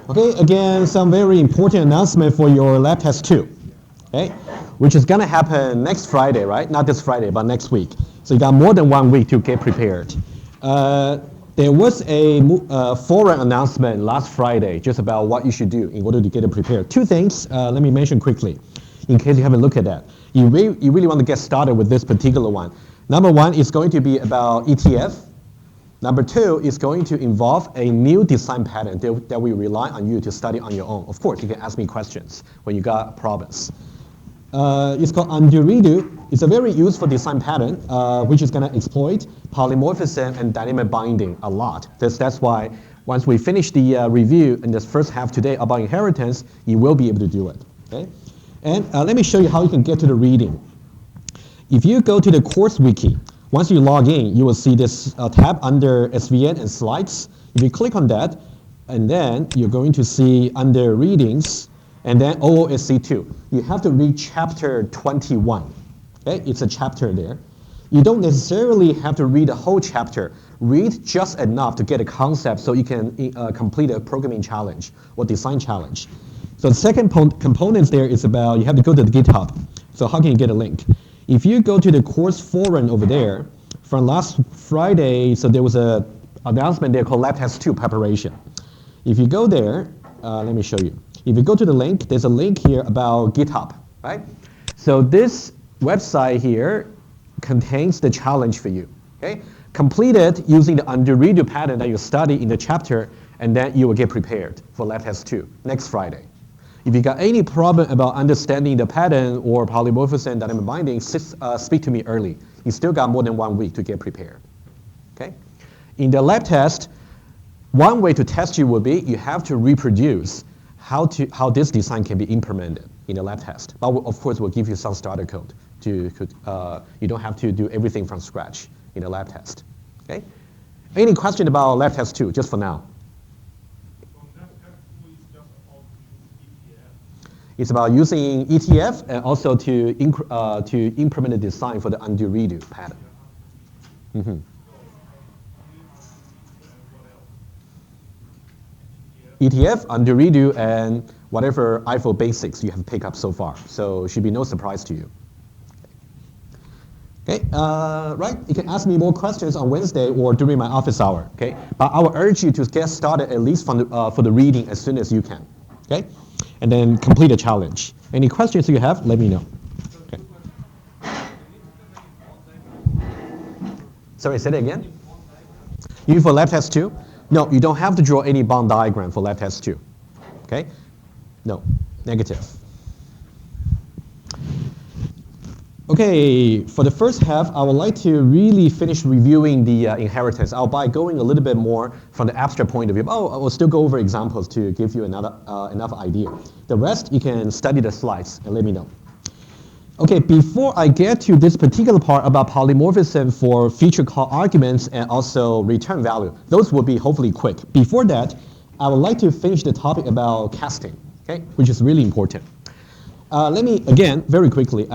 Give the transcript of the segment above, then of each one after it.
Okay, again, some very important announcement for your lab test 2, okay, which is going to happen next Friday, right? Not this Friday, but next week. So you got more than 1 week to get prepared. There was a forum announcement last Friday just about what you should do in order to get it prepared. 2 things, let me mention quickly, in case you haven't looked at that. You really want to get started with this particular one. Number 1 is going to be about ETF. Number 2 is going to involve a new design pattern that we rely on you to study on your own. Of course, you can ask me questions when you got problems. It's called undo redo. It's a very useful design pattern which is going to exploit polymorphism and dynamic binding a lot. That's why once we finish the review in this first half today about inheritance, you will be able to do it. Okay? And let me show you how you can get to the reading. If you go to the course wiki, once you log in, you will see this tab under SVN and slides. If you click on that, and then you're going to see under readings, and then OOSC2. You have to read chapter 21. Okay? It's a chapter there. You don't necessarily have to read the whole chapter. Read just enough to get a concept so you can complete a programming challenge or design challenge. So the second component there is about you have to go to the GitHub. So how can you get a link? If you go to the course forum over there, from last Friday, so there was an announcement there called Lab Test 2 preparation. If you go there, let me show you. If you go to the link, there's a link here about GitHub, right? So this website here contains the challenge for you, okay? Complete it using the undo redo pattern that you study in the chapter, and then you will get prepared for Lab Test 2 next Friday. If you got any problem about understanding the pattern or polymorphism and dynamic binding, speak to me early. You still got more than 1 week to get prepared, okay? In the lab test, one way to test you will be you have to reproduce how this design can be implemented in the lab test. But of course, we'll give you some starter code. You don't have to do everything from scratch in the lab test, okay? Any question about lab test 2, just for now? It's about using ETF and also to implement a design for the undo redo pattern. Mm-hmm. ETF, undo redo, and whatever IFO basics you have picked up so far. So it should be no surprise to you. Okay, right? You can ask me more questions on Wednesday or during my office hour. Okay, but I will urge you to get started at least from for the reading as soon as you can. Okay. And then complete a challenge. Any questions you have, let me know. Okay. Sorry, say that again? You for lab test 2? No, you don't have to draw any bond diagram for lab test 2. Okay? No, negative. Okay, for the first half, I would like to really finish reviewing the inheritance. By going a little bit more from the abstract point of view. I will still go over examples to give you enough idea. The rest, you can study the slides and let me know. Okay, before I get to this particular part about polymorphism for feature call arguments and also return value, those will be hopefully quick. Before that, I would like to finish the topic about casting, okay, which is really important. Let me, again, very quickly,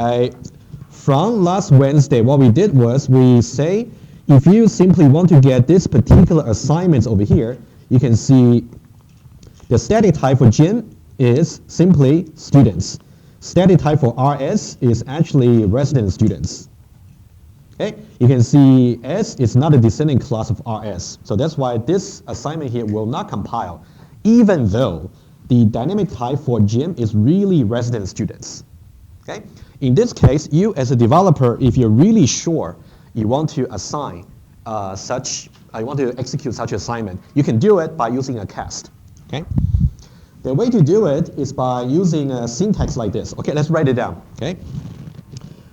from last Wednesday, what we did was we say, if you simply want to get this particular assignments over here, you can see the static type for Jim is simply students. Static type for RS is actually resident students. Okay? You can see S is not a descending class of RS. So that's why this assignment here will not compile, even though the dynamic type for Jim is really resident students. Okay? In this case, you as a developer, if you're really sure you want to assign I want to execute such assignment, you can do it by using a cast. Okay? The way to do it is by using a syntax like this. Okay, let's write it down. Okay?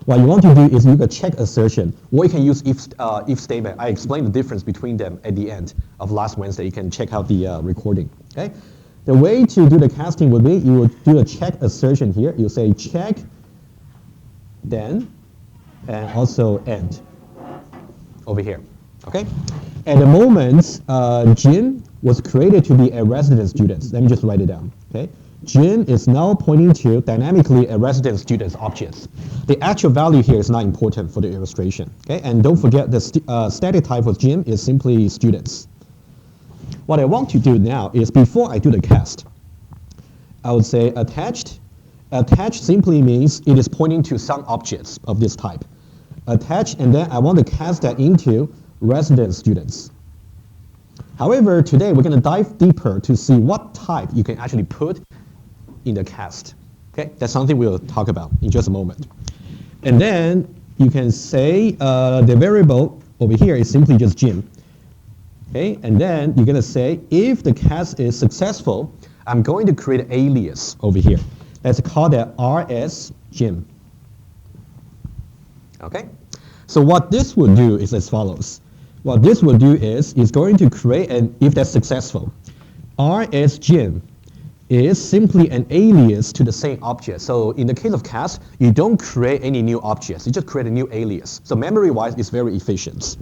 What you want to do is use a check assertion, or you can use if statement. I explained the difference between them at the end of last Wednesday. You can check out the recording. Okay? The way to do the casting would be you would do a check assertion here. You say check, then, and also end over here. Okay? At the moment, Jin was created to be a resident student. Let me just write it down. Okay? Jin is now pointing to dynamically a resident student's objects. The actual value here is not important for the illustration. Okay? And don't forget the static type of Jin is simply students. What I want to do now is before I do the cast, I would say attached. Attached simply means it is pointing to some objects of this type. Attached, and then I want to cast that into resident students. However, today we're going to dive deeper to see what type you can actually put in the cast. Okay, that's something we'll talk about in just a moment. And then you can say the variable over here is simply just Jim. Okay, and then you're going to say if the cast is successful, I'm going to create an alias over here. Let's call that rs Jim. Okay, so what this will do is as follows. What this will do is it's going to create an, if that's successful, rs Jim is simply an alias to the same object. So in the case of cast, you don't create any new objects, you just create a new alias. So memory-wise, it's very efficient.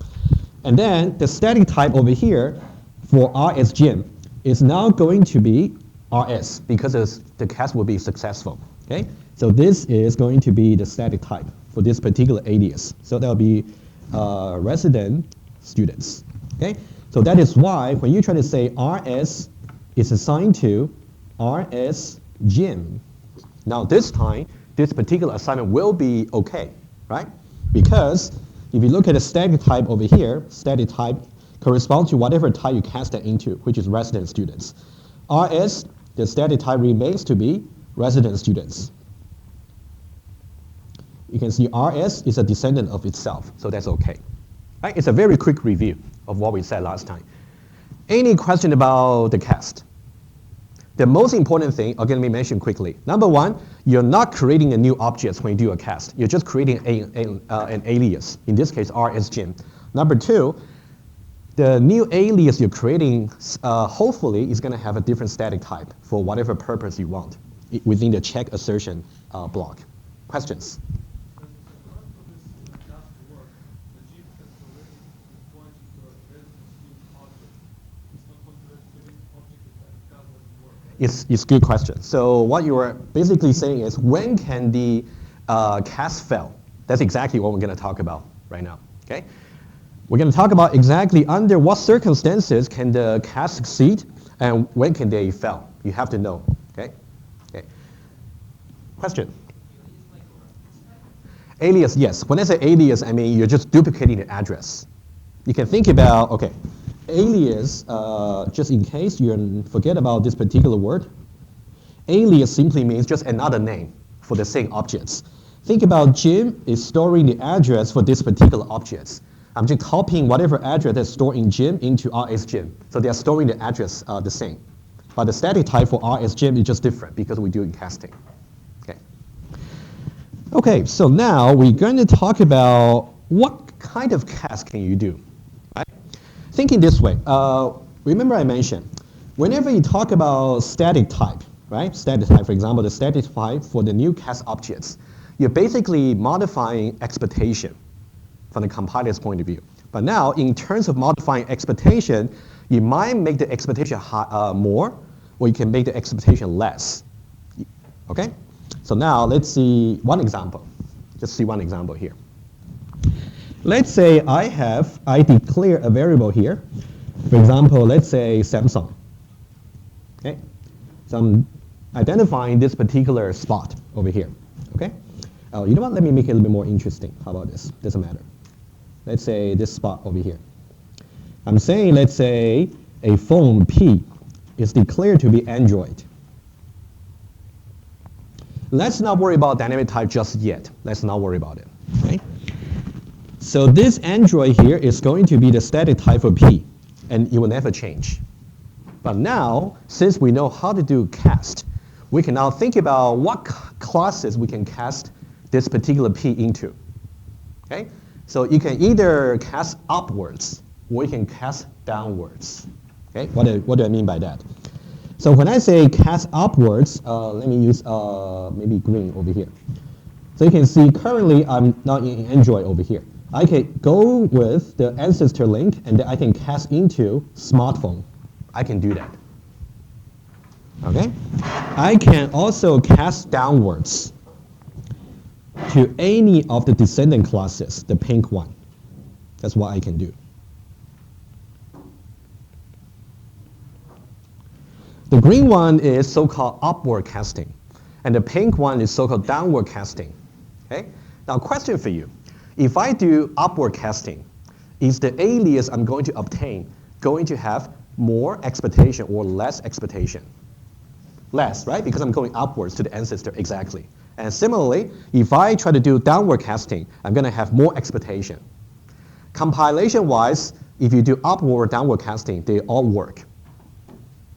And then the static type over here for rs Jim is now going to be rs because the cast will be successful. Okay, so this is going to be the static type for this particular alias. So that will be resident students. Okay, so that is why when you try to say rs is assigned to rs Jim, now this time this particular assignment will be okay, right? Because if you look at the static type over here, static type corresponds to whatever type you cast that into, which is resident students. rs, the static type remains to be resident students. You can see rs is a descendant of itself, so that's okay. Right? It's a very quick review of what we said last time. Any question about the cast? The most important thing, again, let me mention quickly. Number one, you're not creating a new object when you do a cast. You're just creating an alias, in this case, rs Jim. Number two, the new alias you're creating, hopefully, is going to have a different static type for whatever purpose you want within the check assertion block. Questions? It's a good question. So what you are basically saying is, when can the cast fail? That's exactly what we're going to talk about right now. Okay, we're going to talk about exactly under what circumstances can the cast succeed and when can they fail. You have to know. Okay. Okay. Question. Alias, yes. When I say alias, I mean you're just duplicating the address. You can think about, okay, alias, just in case you forget about this particular word, alias simply means just another name for the same objects. Think about Jim is storing the address for this particular objects. I'm just copying whatever address that's stored in Jim into rs Jim. So they are storing the address the same. But the static type for rs Jim is just different because we're doing casting. Okay. Okay, so now we're going to talk about what kind of cast can you do. Thinking this way, remember I mentioned, whenever you talk about static type, right? Static type, for example, the static type for the new cast objects, you're basically modifying expectation from the compiler's point of view. But now, in terms of modifying expectation, you might make the expectation more, or you can make the expectation less. Okay? So now let's see one example. Just see one example here. Let's say I declare a variable here. For example, let's say Samsung. Okay, so I'm identifying this particular spot over here. Okay, you know what? Let me make it a little bit more interesting. How about this? Doesn't matter. Let's say this spot over here. I'm saying, let's say a phone P is declared to be Android. Let's not worry about dynamic type just yet. Let's not worry about it. Okay. So this Android here is going to be the static type for P, and it will never change. But now, since we know how to do cast, we can now think about what classes we can cast this particular P into. Okay? So you can either cast upwards, or you can cast downwards. Okay? What do I mean by that? So when I say cast upwards, let me use maybe green over here. So you can see currently I'm not in Android over here. I can go with the ancestor link and then I can cast into smartphone. I can do that. Okay? I can also cast downwards to any of the descendant classes, the pink one. That's what I can do. The green one is so-called upward casting, and the pink one is so-called downward casting. Okay? Now, question for you. If I do upward casting, is the alias I'm going to obtain going to have more expectation or less expectation? Less, right? Because I'm going upwards to the ancestor, exactly. And similarly, if I try to do downward casting, I'm going to have more expectation. Compilation-wise, if you do upward or downward casting, they all work.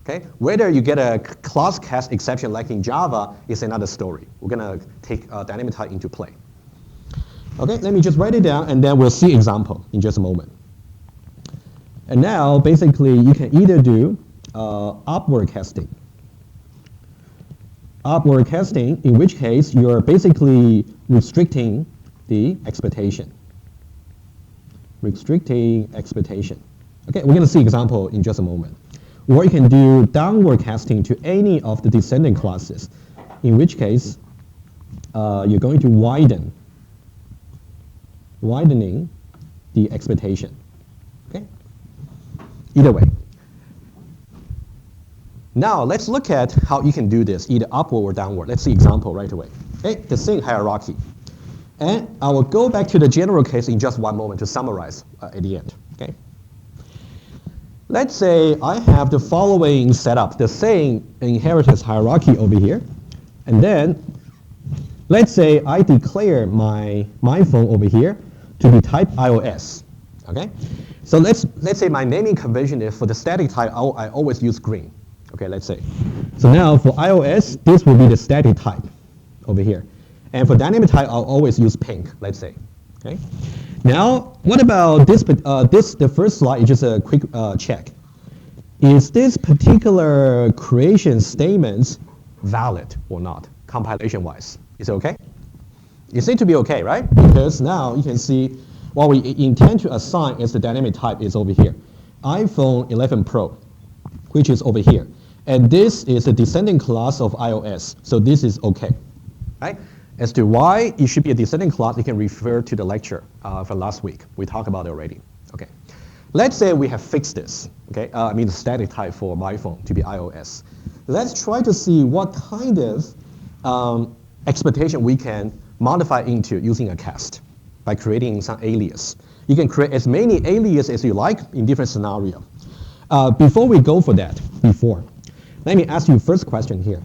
Okay? Whether you get a class cast exception like in Java is another story. We're going to take dynamic type into play. Okay, let me just write it down, and then we'll see example in just a moment. And now, basically, you can either do upward casting. Upward casting, in which case you're basically restricting the expectation. Restricting expectation. Okay, we're going to see example in just a moment. Or you can do downward casting to any of the descending classes, in which case you're going to widening the expectation. Okay? Either way. Now let's look at how you can do this, either upward or downward. Let's see example right away. Okay, the same hierarchy. And I will go back to the general case in just one moment to summarize at the end. Okay. Let's say I have the following setup, the same inheritance hierarchy over here. And then let's say I declare my phone over here to be type iOS. Okay. So let's say my naming convention is for the static type, I always use green. Okay, let's say. So now for iOS, this will be the static type over here. And for dynamic type, I'll always use pink, let's say. Okay. Now, what about this? The first slide is just a quick check. Is this particular creation statement valid or not, compilation-wise? Is it okay? It seems to be okay, right? Because now you can see what we intend to assign as the dynamic type is over here. iPhone 11 Pro, which is over here. And this is a descending class of iOS, so this is okay, right? As to why it should be a descending class, you can refer to the lecture from last week. We talked about it already. Okay. Let's say we have fixed this, okay? I mean the static type for my phone to be iOS. Let's try to see what kind of expectation we can modify into using a cast by creating some alias. You can create as many aliases as you like in different scenarios. Before we go for that, let me ask you first question here.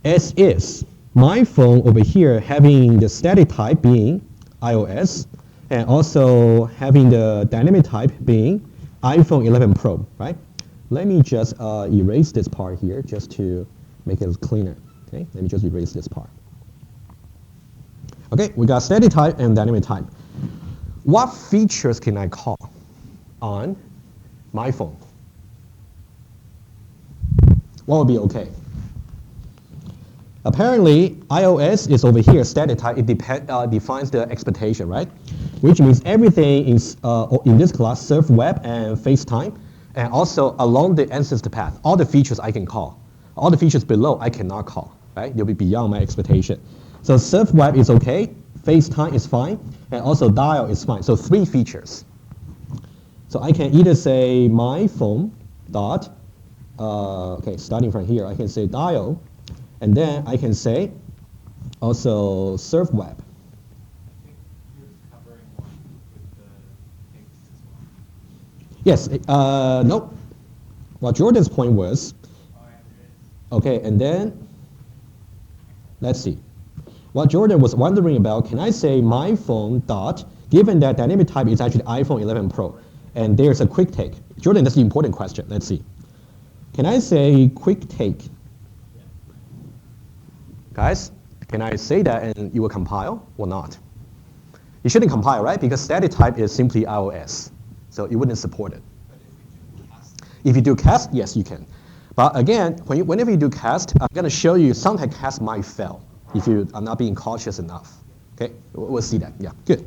As is, my phone over here having the static type being iOS, and also having the dynamic type being iPhone 11 Pro, right? Let me just erase this part here just to make it cleaner. Okay, let me just erase this part. Okay, we got static type and dynamic type. What features can I call on my phone? What would be okay? Apparently, iOS is over here, static type. It defines the expectation, right? Which means everything is in this class, surf web and FaceTime, and also along the ancestor path, all the features I can call. All the features below I cannot call, right? They'll be beyond my expectation. So surf web is okay, FaceTime is fine, and also dial is fine. So 3 features. So I can either say my phone dot, okay, starting from here, I can say dial, and then I can say also surf web. I think he was covering one with the pinks as well. Yes, nope. Well, Jordan's point was, okay, and then let's see. What Jordan was wondering about, can I say my phone dot, given that dynamic type is actually iPhone 11 Pro, and there's a quick take. Jordan, that's the important question. Let's see. Can I say quick take? Guys, can I say that and you will compile or not? You shouldn't compile, right? Because static type is simply iOS, so you wouldn't support it. If you do cast, yes, you can. But again, whenever you do cast, I'm going to show you sometimes cast might fail if you are not being cautious enough. Okay, we'll see that. Yeah, good.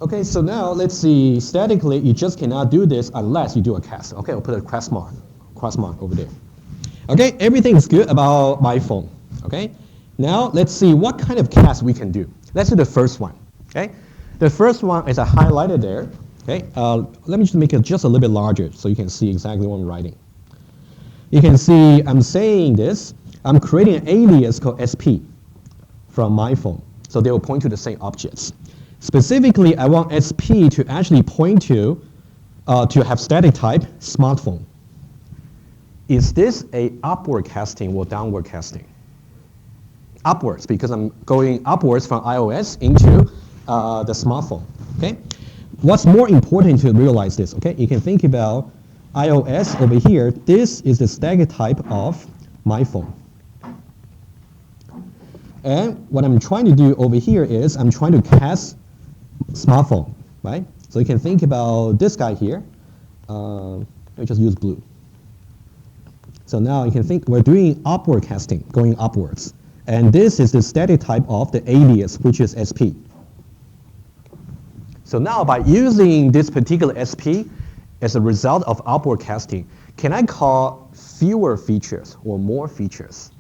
Okay, so now let's see. Statically, you just cannot do this unless you do a cast. Okay, I'll put a cross mark over there. Okay, everything is good about my phone. Okay, now let's see what kind of cast we can do. Let's do the first one. Okay, the first one is highlighted there. Okay, let me just make it just a little bit larger so you can see exactly what I'm writing. you can see I'm saying this. I'm creating an alias called SP from my phone. So they will point to the same objects. Specifically, I want SP to actually point to have static type smartphone. Is this a upward casting or downward casting? Upwards, because I'm going upwards from iOS into the smartphone. Okay. What's more important to realize this? Okay, you can think about iOS over here. This is the static type of my phone. And what I'm trying to do over here is I'm trying to cast smartphone, right? So you can think about this guy here. Let me just use blue. So now you can think we're doing upward casting, going upwards. And this is the static type of the alias, which is SP. So now by using this particular SP as a result of upward casting, can I call fewer features or more features?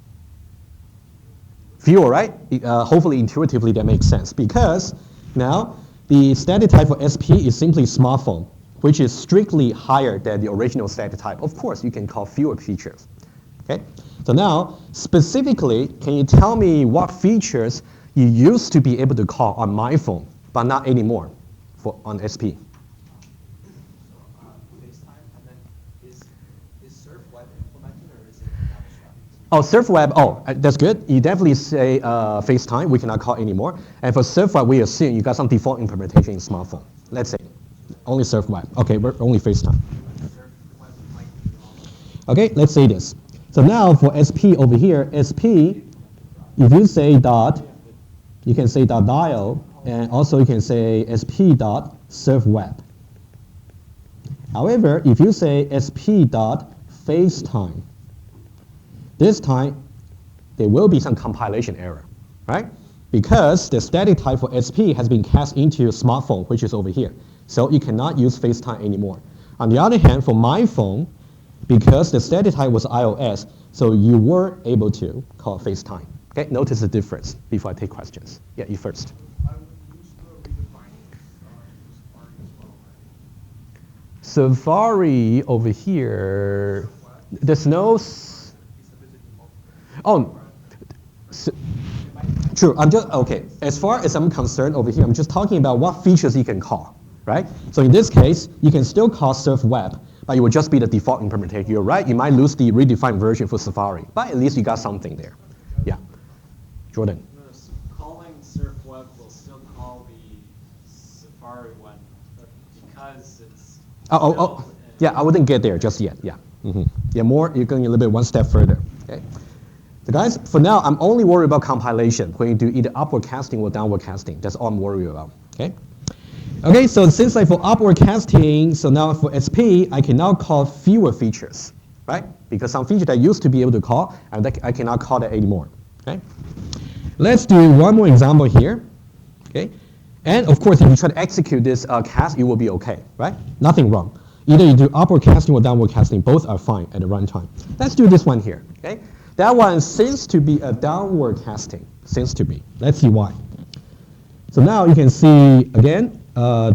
Fewer, right? Hopefully intuitively that makes sense, because now the static type for SP is simply smartphone, which is strictly higher than the original static type. Of course, you can call fewer features. Okay? So now, specifically, can you tell me what features you used to be able to call on my phone, but not anymore on SP? FaceTime, and then is Surf Web implemented, or is it abstract? Oh, Surf Web, that's good. You definitely say FaceTime, we cannot call anymore. And for Surf Web, we assume you got some default implementation in smartphone. Let's say only Surf Web. Okay, we're only FaceTime. Surf Web might be wrong. Okay, let's say this. So now for SP over here, SP, if you say dot, you can say dot dial, and also you can say SP dot surf web. However, if you say SP dot FaceTime, this time there will be some compilation error, right? Because the static type for SP has been cast into your smartphone, which is over here. So you cannot use FaceTime anymore. On the other hand, for my phone, because the static type was iOS, so you were able to call FaceTime. Okay, notice the difference before I take questions. Yeah, you first. Safari over here, there's no. True. I'm just okay. As far as I'm concerned over here, I'm just talking about what features you can call, right? So in this case, you can still call Surf Web, but it will just be the default implementation. You're right. You might lose the redefined version for Safari, but at least you got something there. Yeah, Jordan. Notice calling Surf Web will still call the Safari one, but because it's yeah. I wouldn't get there just yet. Yeah. Yeah. More. You're going a little bit one step further. Okay. So guys, for now, I'm only worried about compilation when you do either upward casting or downward casting. That's all I'm worried about. Okay. Okay, so since like for upward casting, so now for SP, I can now call fewer features, right? Because some features I used to be able to call, and I cannot call that anymore. Okay. Let's do one more example here. Okay. And of course, if you try to execute this cast, it will be okay, right? Nothing wrong. Either you do upward casting or downward casting, both are fine at the runtime. Let's do this one here. Okay. That one seems to be a downward casting. Seems to be. Let's see why. So now you can see again.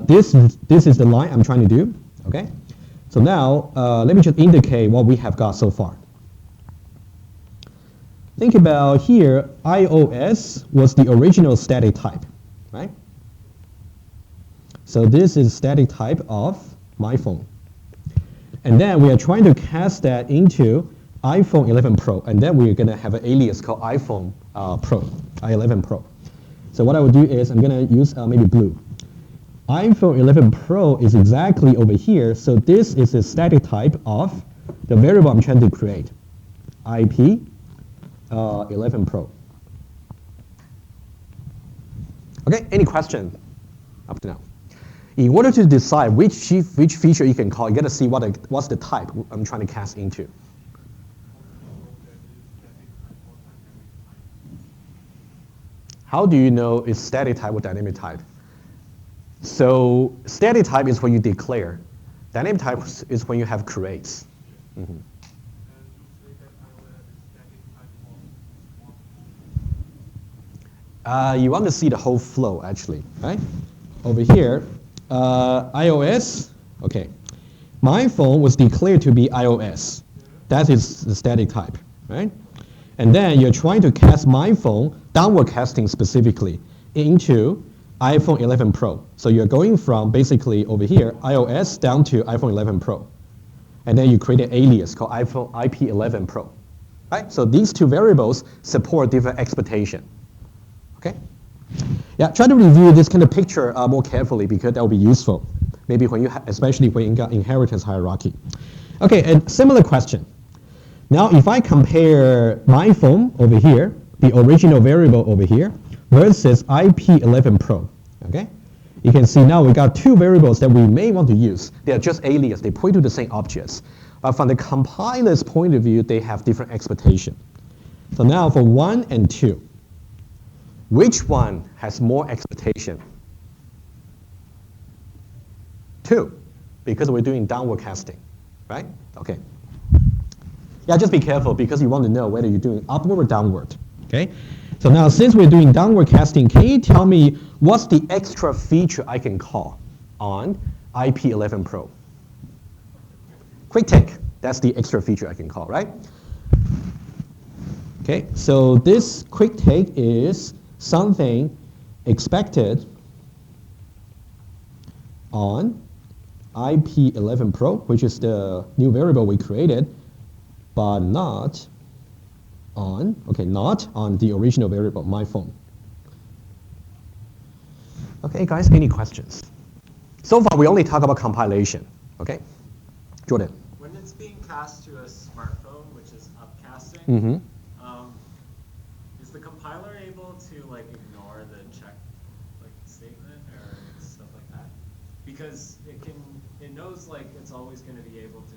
This is the line I'm trying to do. Okay. So now let me just indicate what we have got so far. Think about here. iOS was the original static type, right? So this is static type of my phone. And then we are trying to cast that into iPhone 11 Pro, and then we're going to have an alias called iPhone Pro, i11 Pro. So what I would do is I'm going to use maybe blue. iPhone 11 Pro is exactly over here, so this is the static type of the variable I'm trying to create, IP 11 Pro. Okay, any question up to now? In order to decide which feature you can call, you got to see what's the type I'm trying to cast into. How do you know it's static type or dynamic type? So static type is when you declare. Dynamic type is when you have creates. You want to see the whole flow, actually, right? Over here, iOS, okay. My phone was declared to be iOS. That is the static type, right? And then you're trying to cast my phone, downward casting specifically, into iPhone 11 Pro. So you're going from basically over here, iOS, down to iPhone 11 Pro. And then you create an alias called iPhone IP11 Pro. Right? So these two variables support different expectation. Okay? Yeah, try to review this kind of picture more carefully because that will be useful. Maybe when you, especially when you got inheritance hierarchy. Okay, and similar question. Now, if I compare my phone over here, the original variable over here, versus IP11 Pro, okay? You can see now we got two variables that we may want to use. They are just alias. They point to the same objects. But from the compiler's point of view, they have different expectation. So now for 1 and 2, which one has more expectation? 2, because we're doing downward casting, right? Okay. Yeah, just be careful because you want to know whether you're doing upward or downward, okay? So now since we're doing downward casting, can you tell me what's the extra feature I can call on IP11 Pro? Quick take, that's the extra feature I can call, right? Okay, so this quick take is something expected on IP11 Pro, which is the new variable we created, but not on, okay, not on the original variable, my phone. Okay, guys, any questions? So far, we only talk about compilation, okay? Jordan. When it's being cast to a smartphone, which is upcasting, is the compiler able to like ignore the check like statement or stuff like that? Because it knows like it's always going to be able to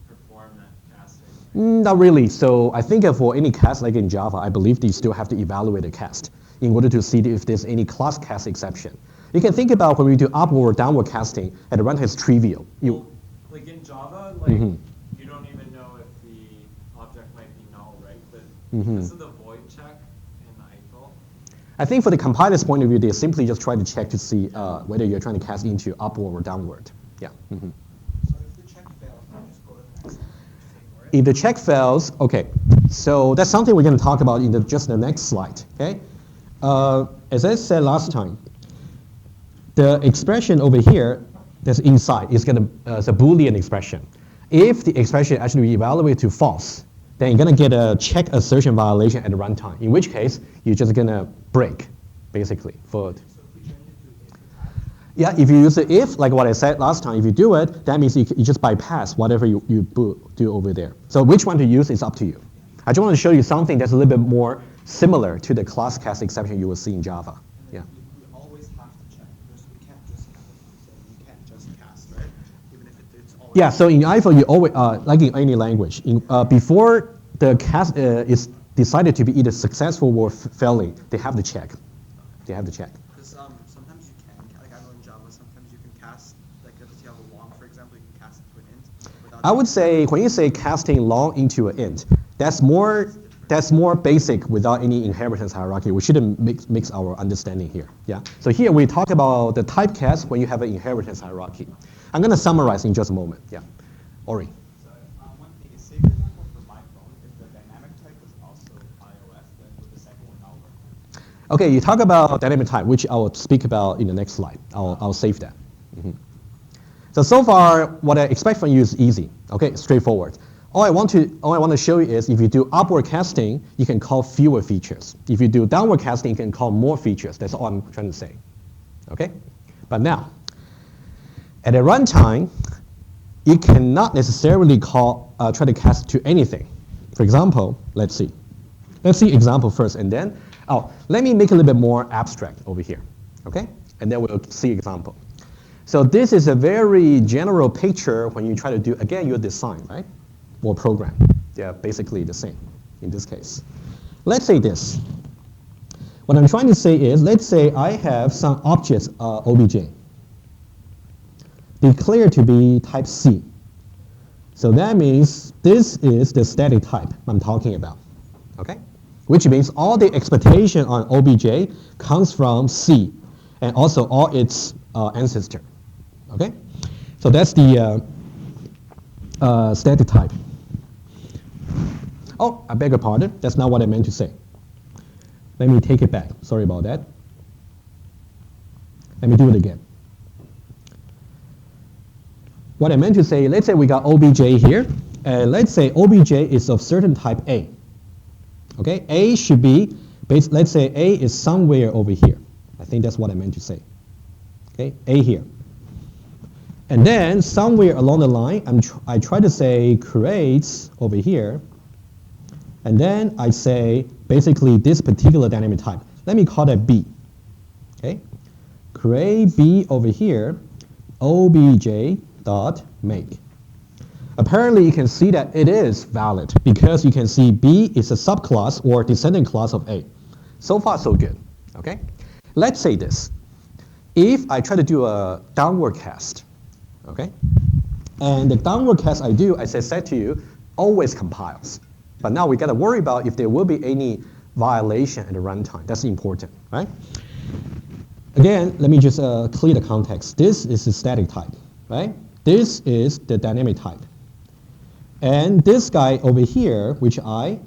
perform that casting. Not really. So I think for any cast like in Java, I believe you still have to evaluate a cast in order to see if there's any class cast exception. You can think about when we do upward or downward casting, at the runtime is trivial. Like in Java, like you don't even know if the object might be null, right? But because of the void check in the idle. I think for the compiler's point of view, they simply just try to check to see whether you're trying to cast into upward or downward. Yeah. So if the check fails, you just go to the next line. If the check fails, okay. So that's something we're going to talk about in just the next slide. Okay. As I said last time, the expression over here that's inside is going to it's a Boolean expression. If the expression actually evaluated to false, then you're going to get a check assertion violation at the runtime. In which case, you're just going to break, basically. For yeah, if you use the if, like what I said last time, if you do it, that means you just bypass whatever you do over there. So which one to use is up to you. I just want to show you something that's a little bit more similar to the class cast exception you will see in Java. Yeah. We always have to check. We can't just you can't just cast, right? Even if it's always. Yeah. So in iPhone, you always like in any language, before the cast is decided to be either successful or failing, they have to check. They have to check. Because sometimes you can, like I know in Java, sometimes you can cast, like if you have a long, for example, you can cast it to an int. I would say when you say casting long into an int, that's more basic without any inheritance hierarchy. We shouldn't mix our understanding here. Yeah. So here we talk about the typecast when you have an inheritance hierarchy. I'm going to summarize in just a moment. Yeah. Ori. So one thing is, say for example for my phone, if the dynamic type was also iOS, then would the second one not work? Okay, you talk about dynamic type, which I will speak about in the next slide. I'll save that. So far, what I expect from you is easy. Okay, straightforward. All I want to show you is if you do upward casting, you can call fewer features. If you do downward casting, you can call more features. That's all I'm trying to say. Okay? But now, at a runtime, you cannot necessarily try to cast to anything. For example, let's see example first, and then, let me make it a little bit more abstract over here. Okay? And then we'll see example. So this is a very general picture when you try to do, again, your design, right? Or program. They are basically the same in this case. Let's say this. What I'm trying to say is, let's say I have some objects, obj, declared to be type C. So that means this is the static type I'm talking about, okay? Which means all the expectation on obj comes from C, and also all its ancestor, okay? So that's the static type. Oh, I beg your pardon. That's not what I meant to say. Let me take it back. Sorry about that. Let me do it again. What I meant to say, let's say we got obj here, and let's say obj is of certain type A. Okay, A should be, let's say A is somewhere over here. I think that's what I meant to say. Okay, A here. And then somewhere along the line, I try to say creates over here, and then I say basically this particular dynamic type. Let me call that B. Okay, create B over here, obj dot make. Apparently, you can see that it is valid because you can see B is a subclass or descendant class of A. So far, so good. Okay, let's say this. If I try to do a downward cast, okay, and the downward cast I do, as I said to you, always compiles. But now we got to worry about if there will be any violation at the runtime. That's important, right? Again, let me just clear the context. This is the static type, right? This is the dynamic type. And this guy over here, which I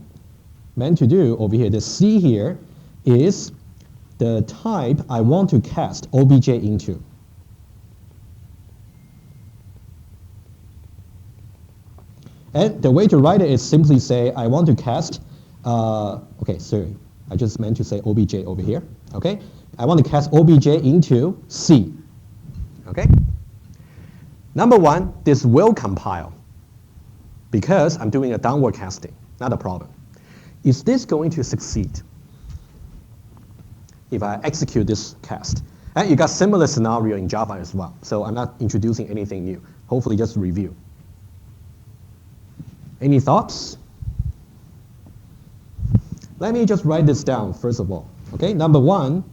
meant to do over here, the C here, is the type I want to cast obj into. And the way to write it is simply say, I want to cast, okay, sorry, I just meant to say obj over here, okay? I want to cast obj into C, okay? Number one, this will compile because I'm doing a downward casting, not a problem. Is this going to succeed if I execute this cast? And you got similar scenario in Java as well, so I'm not introducing anything new. Hopefully just review. Any thoughts? Let me just write this down first of all. Okay, number one,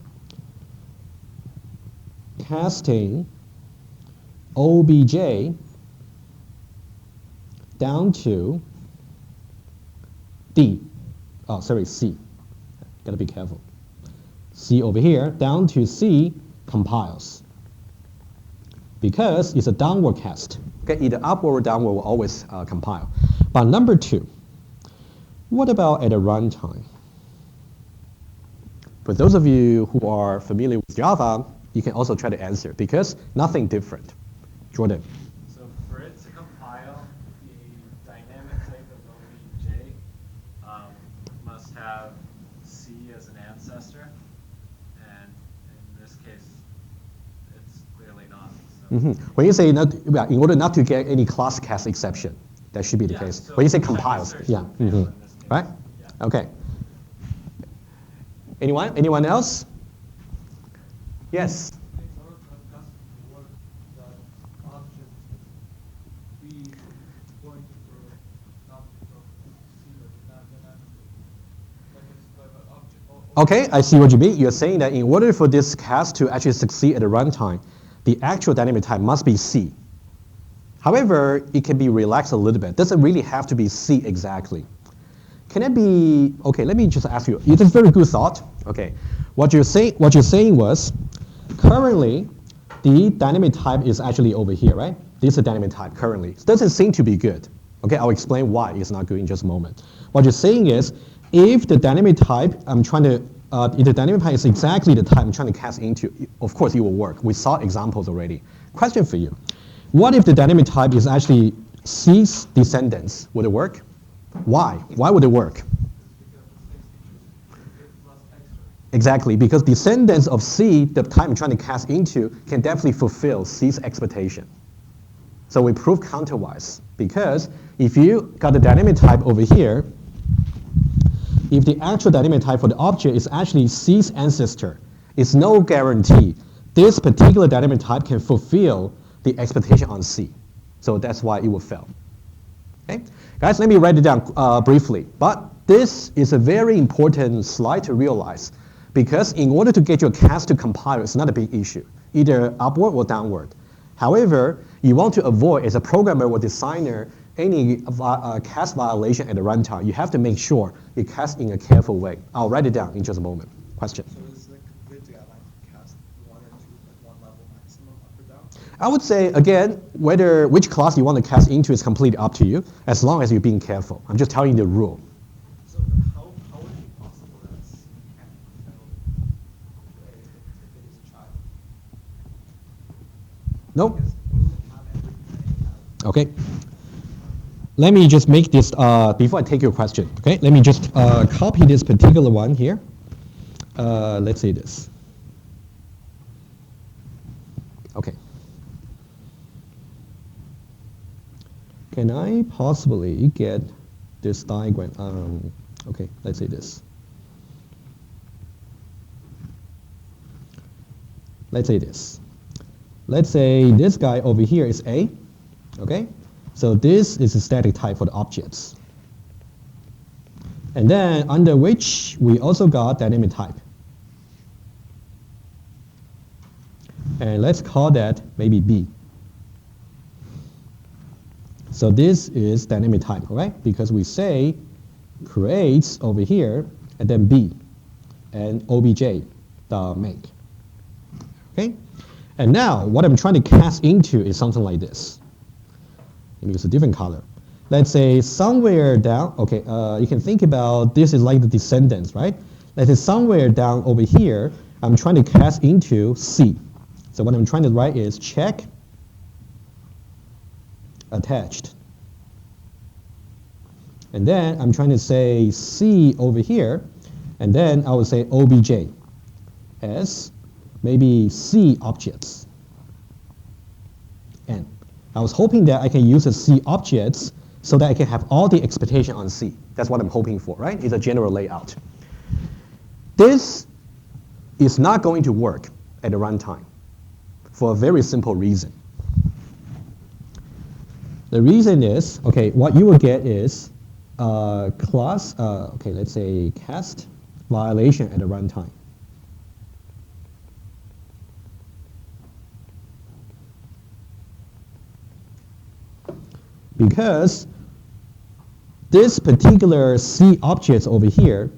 casting obj down to D. Oh, sorry, C. Gotta be careful. C over here down to C compiles because it's a downward cast. Okay, either upward or downward will always compile. But number two, what about at a runtime? For those of you who are familiar with Java, you can also try to answer because nothing different. Jordan. So for it to compile, the dynamic type of obj must have C as an ancestor, and in this case, it's clearly not. So. When you say not, in order not to get any class cast exception, that should be the case. So when you say compiles, yeah, right? Yeah. Okay. Anyone else? Yes. Okay, I see what you mean. You're saying that in order for this cast to actually succeed at the runtime, the actual dynamic type must be C. However, it can be relaxed a little bit. Doesn't really have to be C exactly. Can it be, okay, let me just ask you. It's a very good thought. Okay, what you're saying was, currently, the dynamic type is actually over here, right? This is a dynamic type currently. It doesn't seem to be good. Okay, I'll explain why it's not good in just a moment. What you're saying is, if the dynamic type if the dynamic type is exactly the type I'm trying to cast into, of course it will work. We saw examples already. Question for you. What if the dynamic type is actually C's descendants? Would it work? Why? Why would it work? Exactly, because descendants of C, the type I'm trying to cast into, can definitely fulfill C's expectation. So we prove counterwise, because if you got the dynamic type over here, if the actual dynamic type for the object is actually C's ancestor, it's no guarantee this particular dynamic type can fulfill the expectation on C. So that's why it will fail. Okay? Guys, let me write it down briefly. But this is a very important slide to realize, because in order to get your cast to compile, it's not a big issue, either upward or downward. However, you want to avoid, as a programmer or designer, any cast violation at the runtime. You have to make sure you cast in a careful way. I'll write it down in just a moment. Question? So is it good to cast one or two, like one level maximum up or down? I would say, again, which class you want to cast into is completely up to you, as long as you're being careful. I'm just telling you the rule. Nope. Because we wouldn't have everything. Okay. Let me just make this, before I take your question, okay? Let me just copy this particular one here. Let's say this. Okay. Can I possibly get this diagram? Okay, let's say this. Let's say this. Let's say this guy over here is A, okay? So this is a static type for the objects. And then under which we also got dynamic type. And let's call that maybe B. So this is dynamic type, right? Because we say creates over here and then B and obj the make. Okay? And now what I'm trying to cast into is something like this. Let me use a different color. Let's say somewhere down, okay, you can think about this is like the descendants, right? Let's say somewhere down over here, I'm trying to cast into C. So what I'm trying to write is check attached. And then I'm trying to say C over here, and then I would say obj as maybe C objects. And I was hoping that I can use the C objects so that I can have all the expectation on C. That's what I'm hoping for, right? It's a general layout. This is not going to work at the runtime for a very simple reason. The reason is, okay, what you will get is class, okay, let's say cast violation at the runtime. Because this particular C objects over here,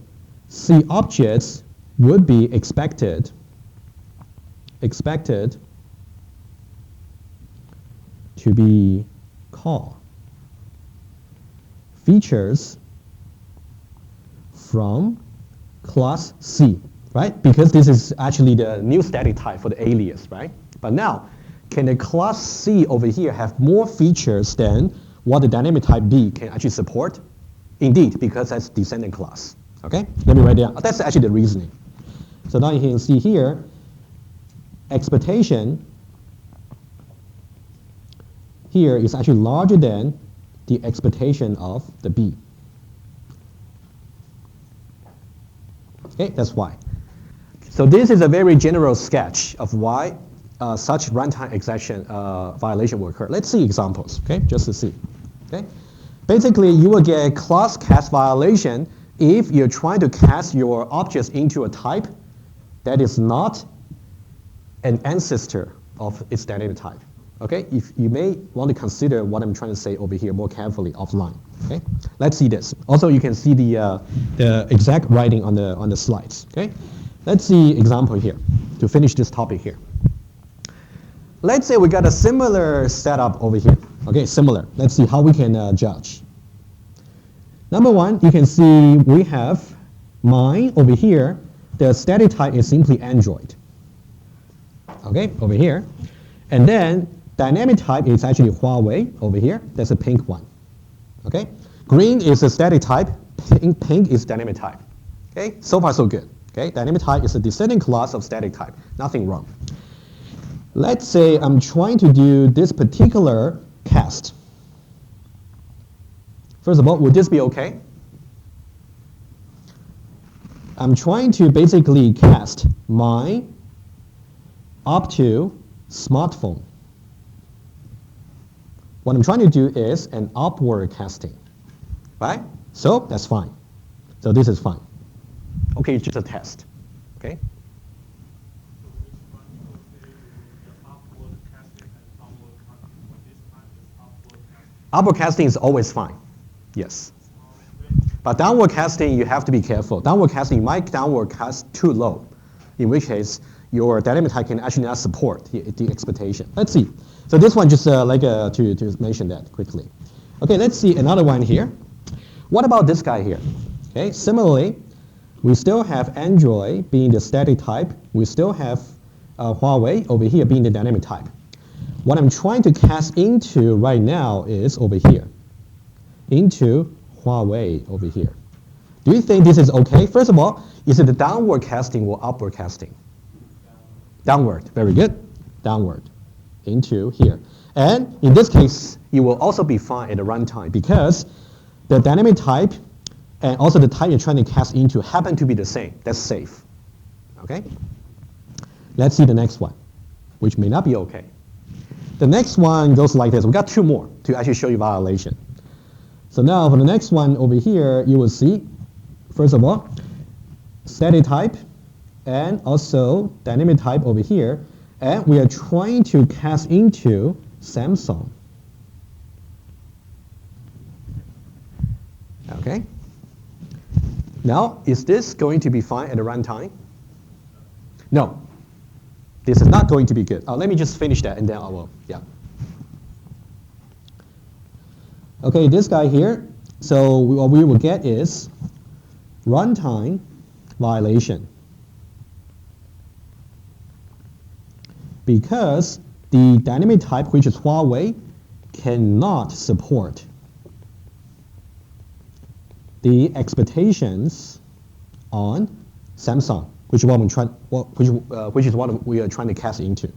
C objects would be expected to be call features from class C, right? Because this is actually the new static type for the alias, right? But now, can the class C over here have more features than what the dynamic type B can actually support? Indeed, because that's descendant class. Okay, let me write down. That's actually the reasoning. So now you can see here, expectation here is actually larger than the expectation of the B. Okay, that's why. So this is a very general sketch of why such runtime exception violation will occur. Let's see examples, okay, just to see. Okay, basically you will get a class cast violation if you're trying to cast your objects into a type that is not an ancestor of its dynamic type. Okay, if you may want to consider what I'm trying to say over here more carefully offline. Okay, let's see this. Also, you can see the exact writing on the slides. Okay, let's see example here to finish this topic here. Let's say we got a similar setup over here. Okay, similar. Let's see how we can judge. Number one, you can see we have mine over here. The static type is simply Android. Okay, over here. And then dynamic type is actually Huawei over here. That's a pink one. Okay, green is a static type. Pink is dynamic type. Okay, so far so good. Okay, dynamic type is a descending class of static type. Nothing wrong. Let's say I'm trying to do this particular cast. First of all, would this be okay? I'm trying to basically cast my up to smartphone. What I'm trying to do is an upward casting, right? So that's fine. So this is fine. Okay, it's just a test. Okay. Upward casting is always fine, yes. But downward casting, you have to be careful. Downward casting, you might downward cast too low, in which case your dynamic type can actually not support the expectation. Let's see. So this one just to mention that quickly. Okay, let's see another one here. What about this guy here? Okay, similarly, we still have Android being the static type. We still have Huawei over here being the dynamic type. What I'm trying to cast into right now is over here, into Huawei over here. Do you think this is okay? First of all, is it the downward casting or upward casting? Downward, very good. Downward into here. And in this case, you will also be fine at the runtime because the dynamic type and also the type you're trying to cast into happen to be the same. That's safe. Okay? Let's see the next one, which may not be okay. The next one goes like this. We got two more to actually show you violation. So now for the next one over here, you will see, first of all, static type and also dynamic type over here. And we are trying to cast into Samsung. Okay? Now, is this going to be fine at the runtime? No. This is not going to be good. Let me just finish that and then I will, yeah. Okay, this guy here, so what we will get is runtime violation. Because the dynamic type, which is Huawei, cannot support the expectations on Samsung, which is what we are trying to cast into.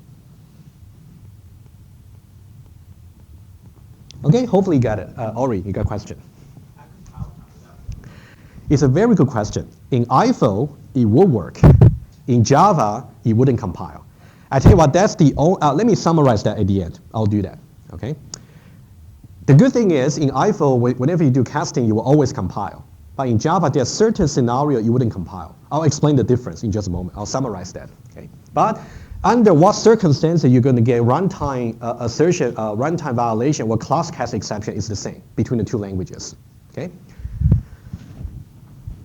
Okay, hopefully you got it. Ori, you got a question? It's a very good question. In iPhone, it will work. In Java, it wouldn't compile. I tell you what, that's the only, let me summarize that at the end. I'll do that, okay? The good thing is, in iPhone, whenever you do casting, you will always compile. But in Java, there are certain scenarios you wouldn't compile. I'll explain the difference in just a moment. I'll summarize that, okay? But under what circumstances you're going to get runtime assertion, runtime violation, or class cast exception is the same between the two languages, okay?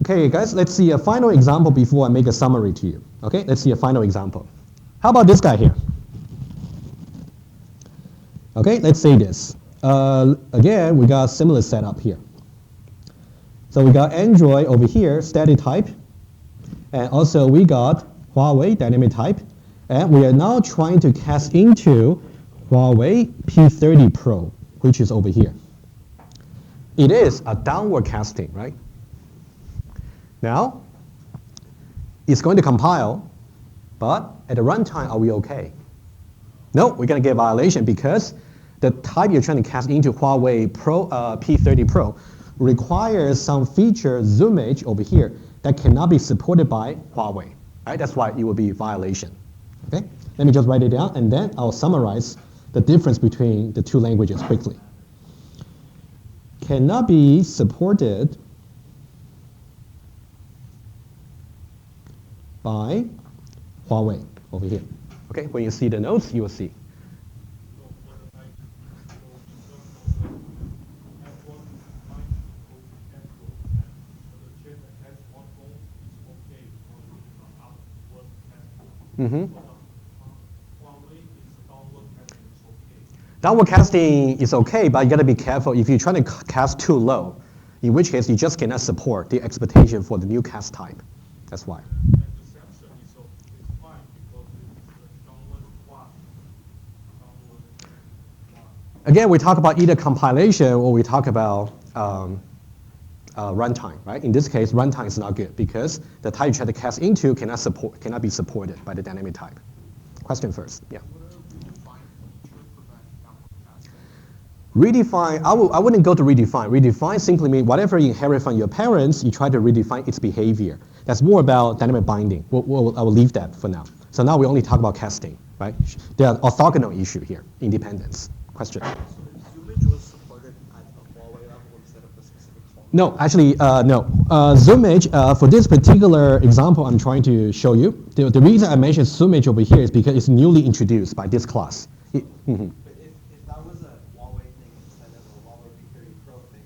Okay, guys, let's see a final example before I make a summary to you, okay? Let's see a final example. How about this guy here? Okay, let's say this. Again, we got a similar setup here. So we got Android over here, static type, and also we got Huawei dynamic type, and we are now trying to cast into Huawei P30 Pro, which is over here. It is a downward casting, right? Now, it's going to compile, but at the runtime, are we okay? No, we're going to get a violation because the type you're trying to cast into Huawei Pro, P30 Pro requires some feature zoomage over here that cannot be supported by Huawei. Right? That's why it will be a violation. Okay? Let me just write it down, and then I'll summarize the difference between the two languages quickly. Cannot be supported by Huawei over here. Okay, when you see the notes, you will see. Mm-hmm. Downward casting is okay, but you got to be careful if you're trying to cast too low, in which case you just cannot support the expectation for the new cast type. That's why. Again, we talk about either compilation or we talk about runtime, right? In this case, runtime is not good because the type you try to cast into cannot be supported by the dynamic type. Question first, yeah. Redefine, I wouldn't go to redefine. Redefine simply means whatever you inherit from your parents, you try to redefine its behavior. That's more about dynamic binding. I will leave that for now. So now we only talk about casting, right? There are orthogonal issue here, independence. Question. So zoomage was supported at a Huawei level instead of the specific phone? No, actually, no. Zoomage, for this particular example I'm trying to show you, the reason I mentioned zoomage over here is because it's newly introduced by this class. But if that was a Huawei thing instead of a Huawei P30 Pro thing,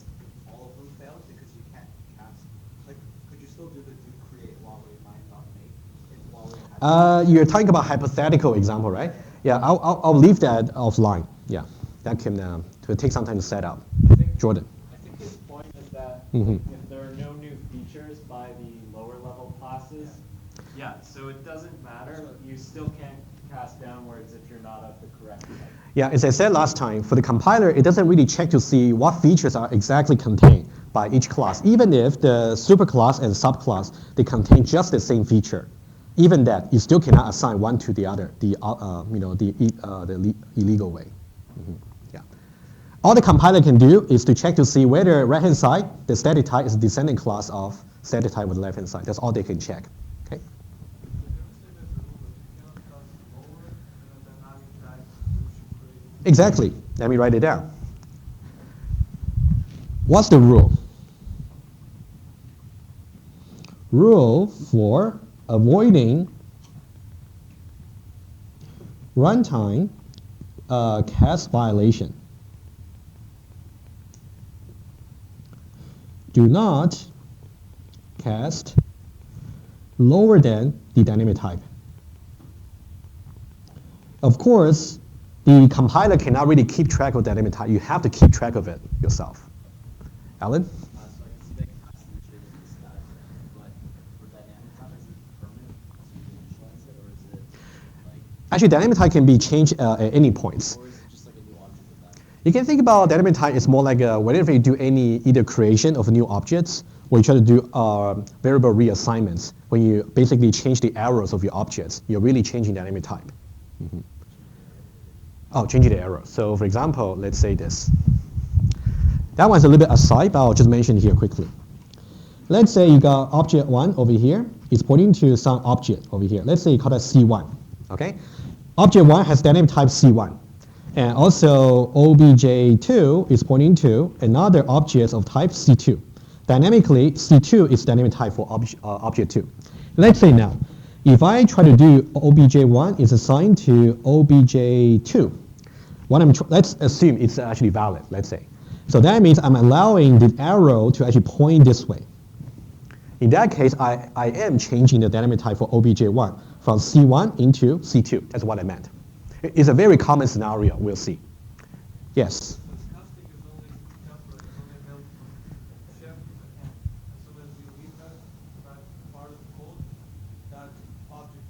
all of them failed because you can't cast. Like, could you still do the do create Huawei mine.make if Huawei had You're talking about hypothetical example, right? Yeah, I'll leave that offline. Yeah, that can take some time to set up. Jordan. I think his point is that Mm-hmm. if there are no new features by the lower level classes, yeah, so it doesn't matter. You still can't cast downwards if you're not of the correct type. Yeah, as I said last time, for the compiler, it doesn't really check to see what features are exactly contained by each class. Even if the superclass and subclass, they contain just the same feature. Even that, you still cannot assign one to the other, the illegal way. Yeah. All the compiler can do is to check to see whether right-hand side, the static type is a descending class of static type with the left-hand side. That's all they can check. Okay. Exactly. Let me write it down. What's the rule? Rule for avoiding runtime cast violation. Do not cast lower than the dynamic type. Of course, the compiler cannot really keep track of dynamic type. You have to keep track of it yourself. Alan? So I can see that cast initially is the static type, but for dynamic type, is it permanent? So you can initialize it, or is it like? Actually, dynamic type can be changed at any points. Or is it just like a new object of that? You can think about dynamic type as more like whenever you do any either creation of new objects or you try to do variable reassignments. When you basically change the arrows of your objects, you're really changing dynamic type. Oh, changing the arrow. So for example, let's say this. That one's a little bit aside, but I'll just mention here quickly. Let's say you got object 1 over here. It's pointing to some object over here. Let's say you call that C1. Okay? Object 1 has dynamic type C1. And also obj2 is pointing to another object of type C2. Dynamically, C2 is dynamic type for object 2. Let's say now, if I try to do obj1 is assigned to obj2, let's assume it's actually valid, let's say. So that means I'm allowing the arrow to actually point this way. In that case, I am changing the dynamic type for obj1 from C1 into C2. That's what I meant. It's a very common scenario, we'll see. Yes? Casting is only temporary, it's only available from chef and as soon as you leave that part of the code, that object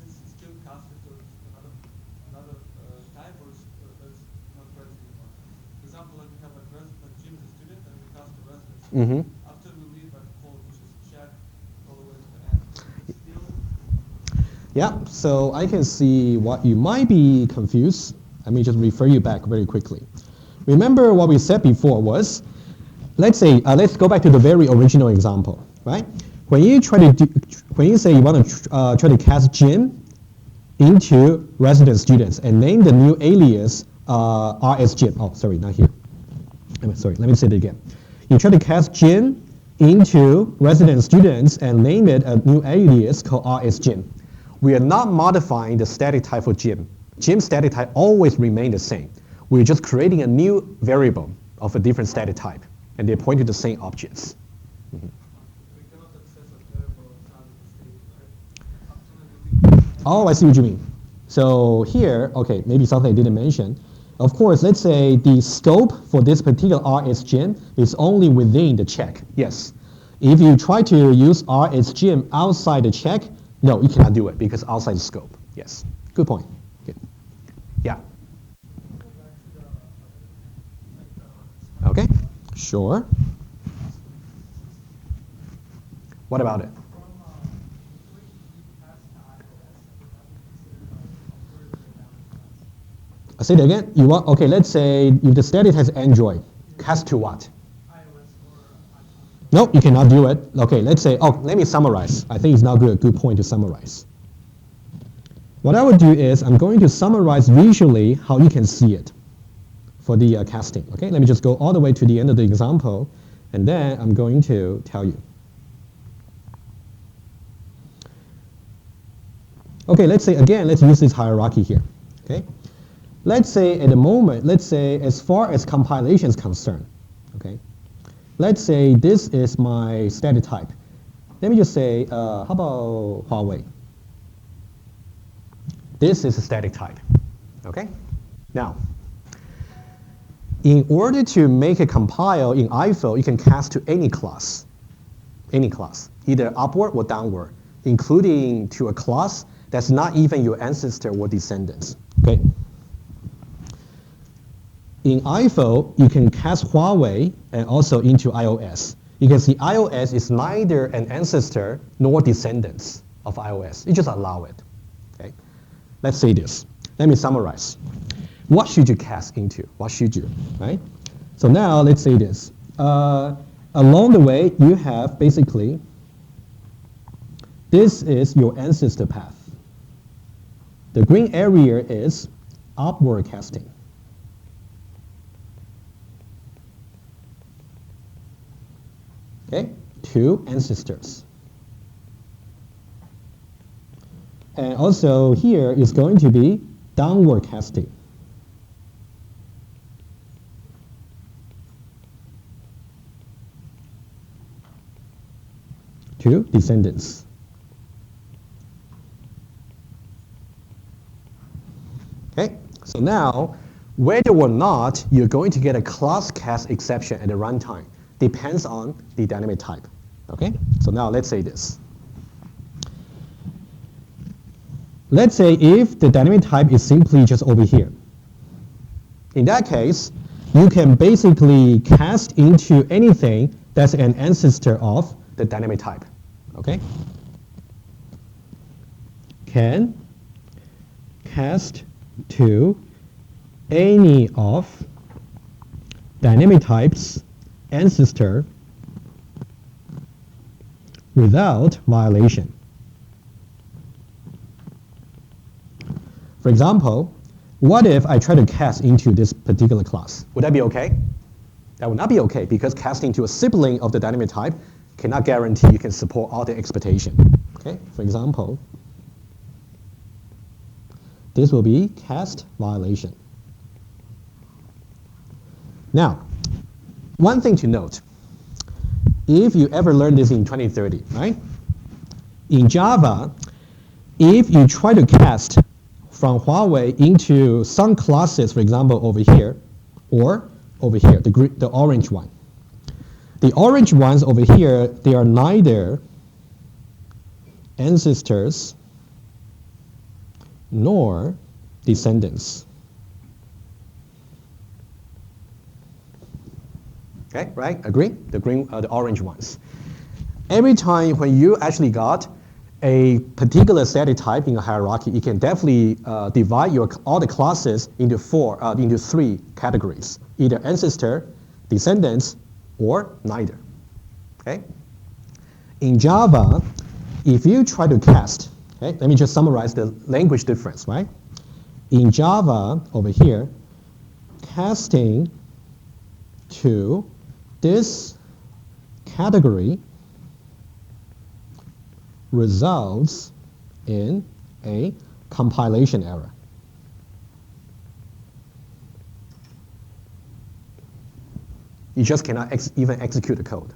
is it still casted to another type, or there's not present anymore? For example, like we have like Jim is a student and we cast a residence. After we leave that code, which is check all the way to the end, it's still. Yeah, so I can see what you might be confused. Let me just refer you back very quickly. Remember what we said before was, let's say, let's go back to the very original example, right? When you try to when you say you want to try to cast Jim into resident students and name the new alias RS Jim. Oh, sorry, not here. Sorry, let me say it again. You try to cast Jim into resident students and name it a new alias called RS Jim. We are not modifying the static type for Jim. Jim's static type always remain the same. We're just creating a new variable of a different static type, and they point to the same objects. We cannot access a variable outside of the state, right? Oh, I see what you mean. So here, okay, maybe something I didn't mention. Of course, let's say the scope for this particular RSGym is only within the check. Yes. If you try to use RSGym outside the check, no, you cannot do it because outside the scope. Yes. Good point. Good. Yeah. Okay. Sure. What about it? I'll say it again. You want, okay, let's say if the static has Android, cast to what? No, you cannot do it. Okay, let's say, oh, let me summarize. I think it's now a good point to summarize. What I would do is I'm going to summarize visually how you can see it for the casting. Okay, let me just go all the way to the end of the example, and then I'm going to tell you. Okay, let's say, again, let's use this hierarchy here. Okay, let's say at the moment, let's say as far as compilation is concerned, okay, let's say this is my static type. Let me just say, how about Huawei? This is a static type, okay? Now, in order to make a compile in IFO, you can cast to any class, either upward or downward, including to a class that's not even your ancestor or descendants. Okay. In iPhone, you can cast Huawei and also into iOS. You can see iOS is neither an ancestor nor descendants of iOS. You just allow it. Okay. Let's say this. Let me summarize. What should you cast into? What should you, right? So now let's say this. Along the way, you have basically, this is your ancestor path. The green area is upward casting. Okay, two ancestors. And also here is going to be downward casting. Two descendants. Okay, so now whether or not you're going to get a class cast exception at the runtime depends on the dynamic type. Okay, so now let's say this. Let's say if the dynamic type is simply just over here. In that case, you can basically cast into anything that's an ancestor of the dynamic type. Okay? Can cast to any of dynamic types ancestor without violation. For example, what if I try to cast into this particular class? Would that be okay? That would not be okay because casting to a sibling of the dynamic type cannot guarantee you can support all the expectation. Okay? For example, this will be cast violation. Now, one thing to note, if you ever learned this in 2030, right? In Java, if you try to cast from Huawei into some classes, for example, over here, or over here, the orange one. The orange ones over here, they are neither ancestors nor descendants. Okay, right? Agree? The green, the orange ones. Every time when you actually got a particular static type in a hierarchy, you can definitely divide all the classes into three categories: either ancestor, descendants, or neither. Okay. In Java, if you try to cast, okay, let me just summarize the language difference, right? In Java, over here, casting to this category results in a compilation error. You just cannot even execute the code.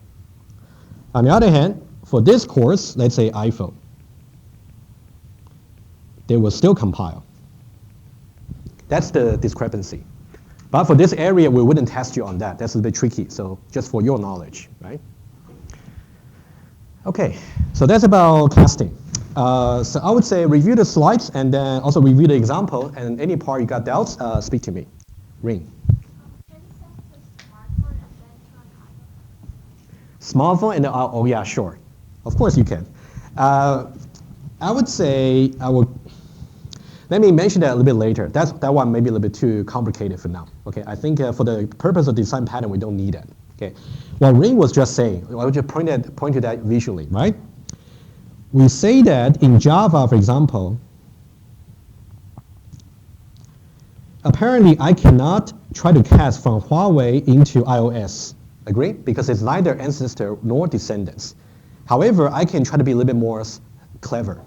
On the other hand, for this course, let's say iPhone, they will still compile. That's the discrepancy. But for this area, we wouldn't test you on that. That's a bit tricky, so just for your knowledge, right? Okay, so that's about casting. So I would say review the slides and then also review the example, and any part you got doubts, speak to me. Ring. Can you send to smartphone and then to an iPhone? Smartphone and oh yeah, sure. Of course you can. I would say let me mention that a little bit later. That one may be a little bit too complicated for now. Okay, I think for the purpose of design pattern, we don't need that. Okay, what Ring was just saying, I would just point to that visually, right? We say that in Java, for example, apparently I cannot try to cast from Huawei into iOS. Agree? Because it's neither ancestor nor descendants. However, I can try to be a little bit more clever.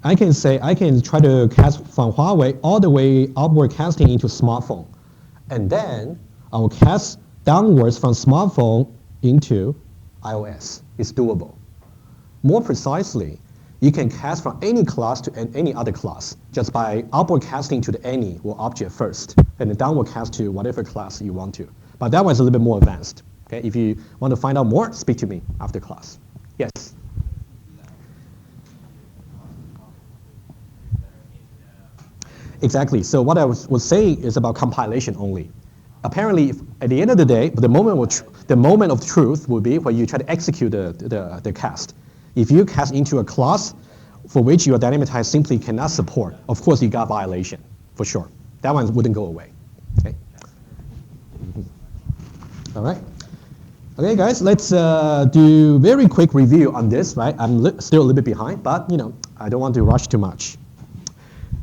I can say I can try to cast from Huawei all the way upward casting into smartphone. And then I will cast downwards from smartphone into iOS. It's doable. More precisely, you can cast from any class to any other class just by upward casting to the any or object first, and then downward cast to whatever class you want to. But that one's a little bit more advanced. Okay, if you want to find out more, speak to me after class. Yes? Exactly. So what I was saying is about compilation only. Apparently, at the end of the day, the moment of truth will be when you try to execute the cast. If you cast into a class for which your dynamic type simply cannot support, of course you got violation, for sure. That one wouldn't go away. Okay. All right. Okay, guys, let's do very quick review on this, right? I'm still a little bit behind, but I don't want to rush too much.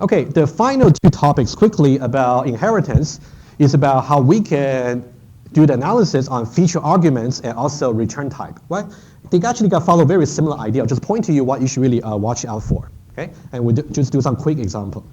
Okay, the final two topics quickly about inheritance is about how we can do the analysis on feature arguments and also return type, right? They actually follow very similar idea. I'll just point to you what you should really watch out for, okay? And we'll just do some quick example.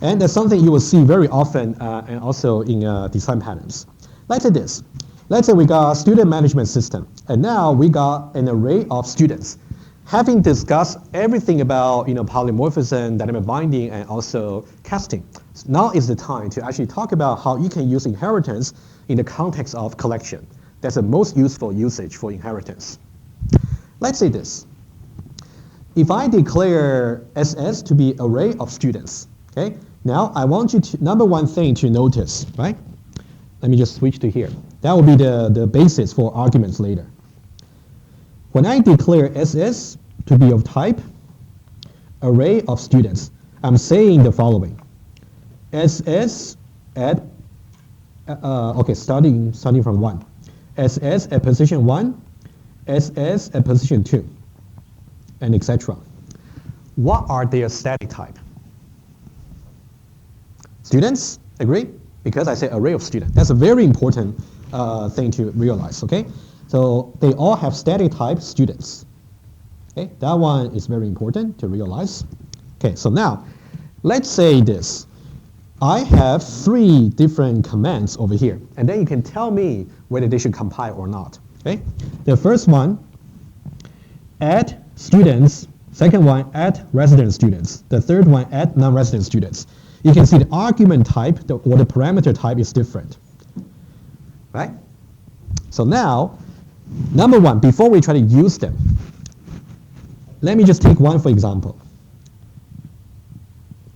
And that's something you will see very often and also in design patterns. Let's say this. Let's say we got a student management system, and now we got an array of students. Having discussed everything about polymorphism, dynamic binding, and also casting, now is the time to actually talk about how you can use inheritance in the context of collection. That's the most useful usage for inheritance. Let's say this. If I declare SS to be array of students, okay? Now I want you to, number one thing to notice, right? Let me just switch to here. That will be the basis for arguments later. When I declare SS to be of type array of students, I'm saying the following. SS at, starting from 1. SS at position 1, SS at position 2, and etc. What are their static type? Students, agree? Because I say array of students. That's a very important thing to realize, okay? So they all have static type students. Okay, that one is very important to realize. Okay, so now let's say this. I have 3 different commands over here, and then you can tell me whether they should compile or not. Okay, the first one, add students. Second one, add resident students. The third one, add non-resident students. You can see the argument type or the parameter type is different, right? So now, number one, before we try to use them, let me just take one for example.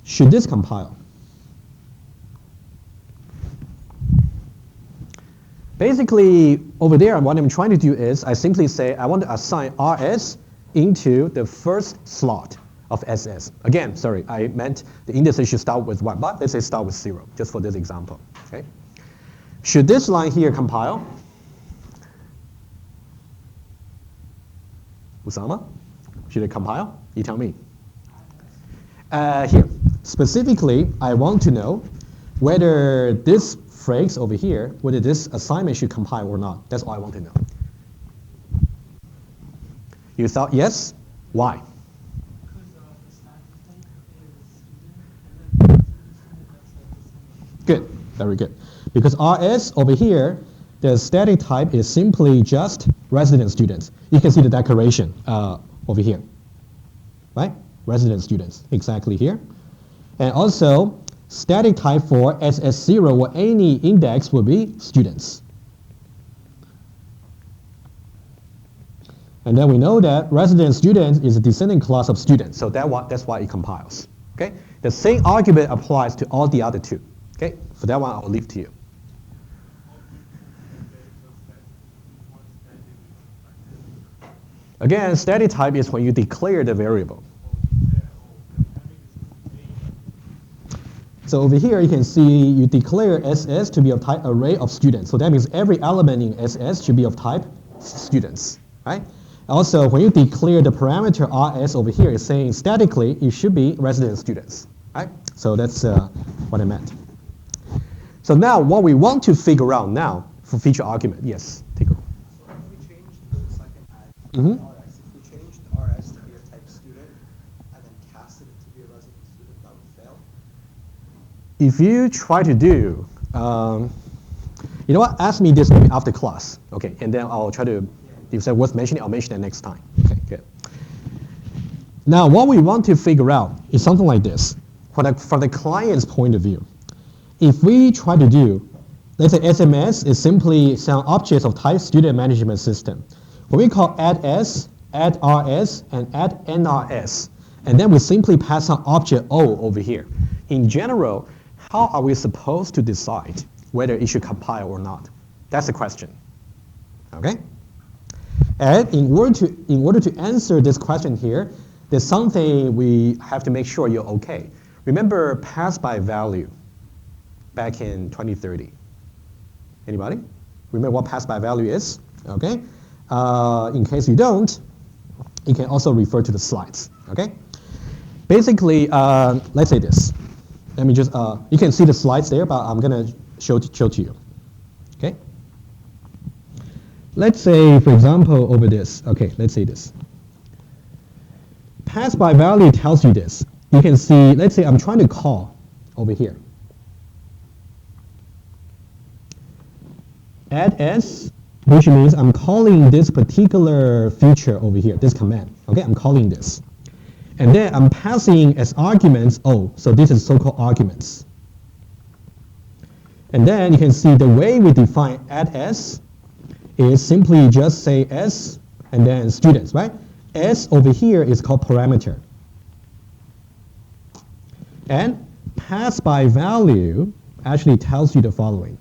Should this compile? Basically, over there, what I'm trying to do is I simply say I want to assign RS into the first slot of SS. Again, sorry, I meant the indices should start with 1, but let's say start with 0, just for this example. Okay. Should this line here compile? Usama? Should it compile? You tell me. Here, specifically, I want to know whether this phrase over here, whether this assignment should compile or not. That's all I want to know. You thought yes? Why? Good, very good. Because RS over here, the static type is simply just resident students. You can see the declaration over here, right? Resident students, exactly here. And also, static type for SS0 or any index will be students. And then we know that resident students is a descending class of students, so that's why it compiles. Okay? The same argument applies to all the other two. Okay? For that one, I'll leave to you. Again, static type is when you declare the variable. So over here, you can see you declare SS to be of type array of students. So that means every element in SS should be of type students, right? Also, when you declare the parameter RS over here, it's saying statically it should be resident students, right? So that's what I meant. So now what we want to figure out now for feature argument, yes, take a. So if we change the second add RS, if we changed RS to be a type student and then casted it to be a resident student, that would fail? If you try to do, you know what, ask me this after class, okay, and then I'll try to, if you say worth mentioning, I'll mention it next time. Okay, good. Now what we want to figure out is something like this. From the client's point of view, if we try to do, let's say SMS is simply some objects of type student management system. What we call add S, add RS, and add NRS. And then we simply pass on object O over here. In general, how are we supposed to decide whether it should compile or not? That's the question. Okay? And in order to answer this question here, there's something we have to make sure you're okay. Remember pass by value back in 2030? Anybody? Remember what pass by value is? Okay? In case you don't, you can also refer to the slides. Okay? Basically, let's say this. Let me just, you can see the slides there, but I'm going to show to you. Okay? Let's say, for example, over this. Okay, let's say this. Pass by value tells you this. You can see, let's say I'm trying to call over here. Add s, which means I'm calling this particular feature over here, this command. Okay, I'm calling this. And then I'm passing as arguments O, so this is so-called arguments. And then you can see the way we define add s is simply just say s and then students, right? S over here is called parameter. And pass by value actually tells you the following.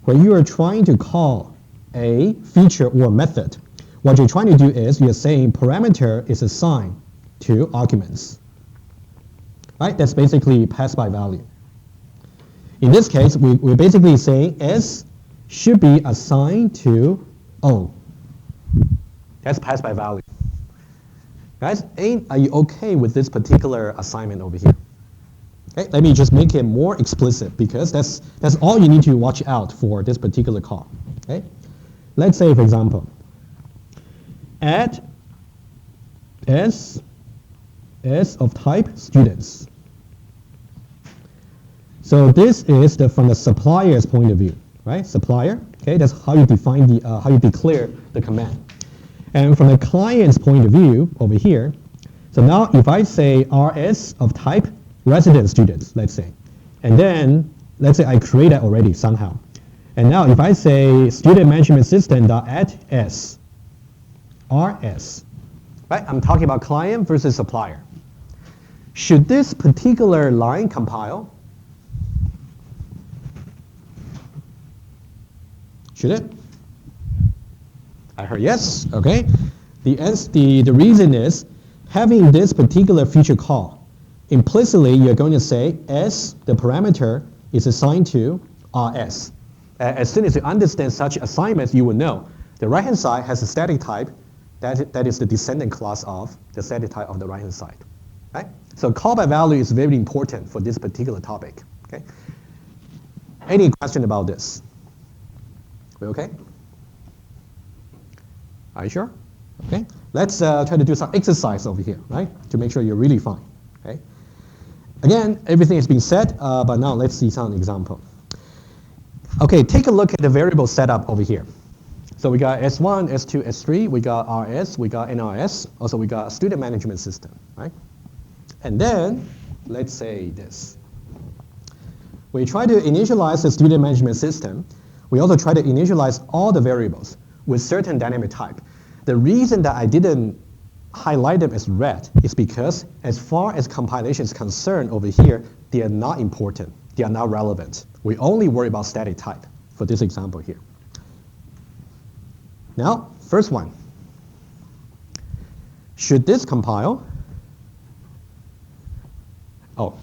When you are trying to call a feature or method, what you're trying to do is you're saying parameter is assigned to arguments. Right? That's basically pass by value. In this case, we're basically saying s should be assigned to O. That's pass by value. Guys, are you okay with this particular assignment over here? Okay, let me just make it more explicit because that's all you need to watch out for this particular call. Okay? Let's say, for example, add s of type students. So this is from the supplier's point of view, right? Supplier, okay, that's how you define how you declare the command. And from the client's point of view over here, so now if I say rs of type resident students, let's say, and then let's say I create that already somehow. And now if I say student management system dot add s, rs, right? I'm talking about client versus supplier. Should this particular line compile? Should it? I heard yes. Okay. The reason is having this particular feature call. Implicitly, you're going to say s, the parameter, is assigned to rs. As soon as you understand such assignments, you will know the right-hand side has a static type. That is the descendant class of the static type of the right-hand side. Right? So call by value is very important for this particular topic. Okay. Any question about this? We okay? Are you sure? Okay. Let's try to do some exercise over here, right? To make sure you're really fine. Okay. Again, everything has been said, but now let's see some example. Okay, take a look at the variable setup over here. So we got S1, S2, S3, we got RS, we got NRS, also we got student management system, right? And then, let's say this. We try to initialize the student management system. We also try to initialize all the variables with certain dynamic type. The reason that I didn't highlight them as red is because as far as compilation is concerned over here, they are not important. They are not relevant. We only worry about static type for this example here. Now, first one. Should this compile? Oh,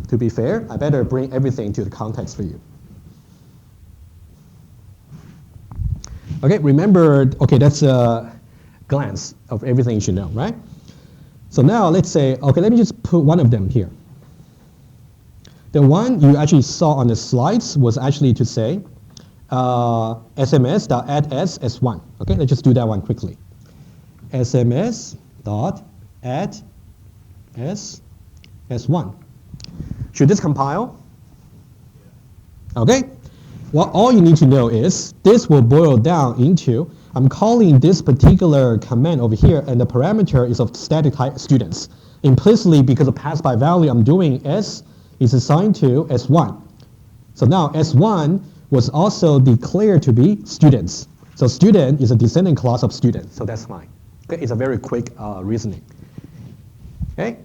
to be fair, I better bring everything to the context for you. Okay, remember, okay, that's a glance of everything you should know, right? So now let's say, okay, let me just put one of them here. The one you actually saw on the slides was actually to say sms.add s s1. Okay, let's just do that one quickly. sms.add s s1. Should this compile? Okay. Well, all you need to know is this will boil down into I'm calling this particular command over here, and the parameter is of static type students. Implicitly, because of pass by value, I'm doing s is assigned to s1. So now s1 was also declared to be students. So student is a descendant class of student. So that's fine. Okay, it's a very quick reasoning. Okay?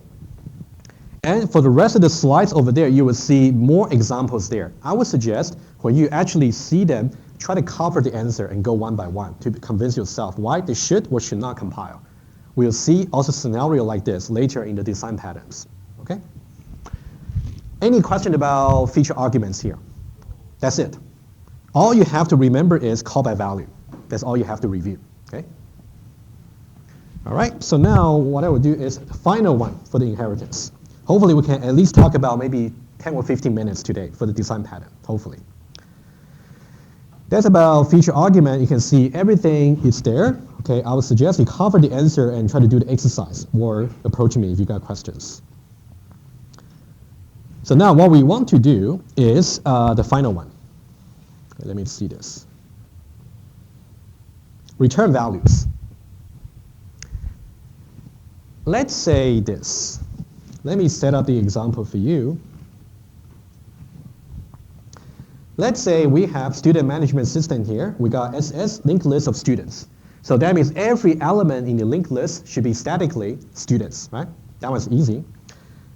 And for the rest of the slides over there, you will see more examples there. I would suggest when you actually see them, try to cover the answer and go one by one to convince yourself why they should or should not compile. We'll see also scenario like this later in the design patterns. Okay? Any question about feature arguments here? That's it. All you have to remember is call by value. That's all you have to review. Okay? All right, so now what I will do is the final one for the inheritance. Hopefully we can at least talk about maybe 10 or 15 minutes today for the design pattern, hopefully. That's about feature argument. You can see everything is there. Okay, I would suggest you cover the answer and try to do the exercise or approach me if you got questions. So now what we want to do is the final one. Okay, let me see this. Return values. Let's say this. Let me set up the example for you. Let's say we have student management system here. We got SS linked list of students. So that means every element in the linked list should be statically students, right? That one's easy.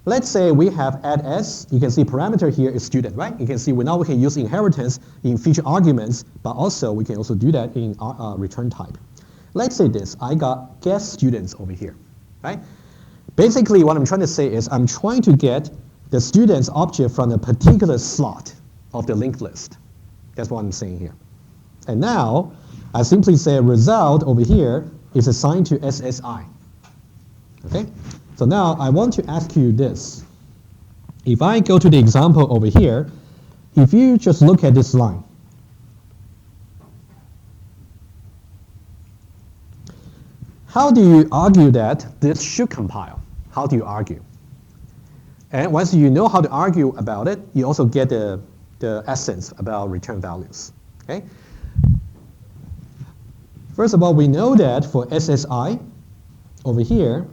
Let's say we have add s. You can see parameter here is student, right? You can see now we can use inheritance in feature arguments, but also we can also do that in return type. Let's say this. I got guest students over here, right? Basically, what I'm trying to say is I'm trying to get the student's object from a particular slot of the linked list. That's what I'm saying here. And now, I simply say result over here is assigned to SSI. Okay? So now I want to ask you this. If I go to the example over here, if you just look at this line, how do you argue that this should compile? How do you argue? And once you know how to argue about it, you also get the essence about return values. Okay? First of all, we know that for SSI, over here,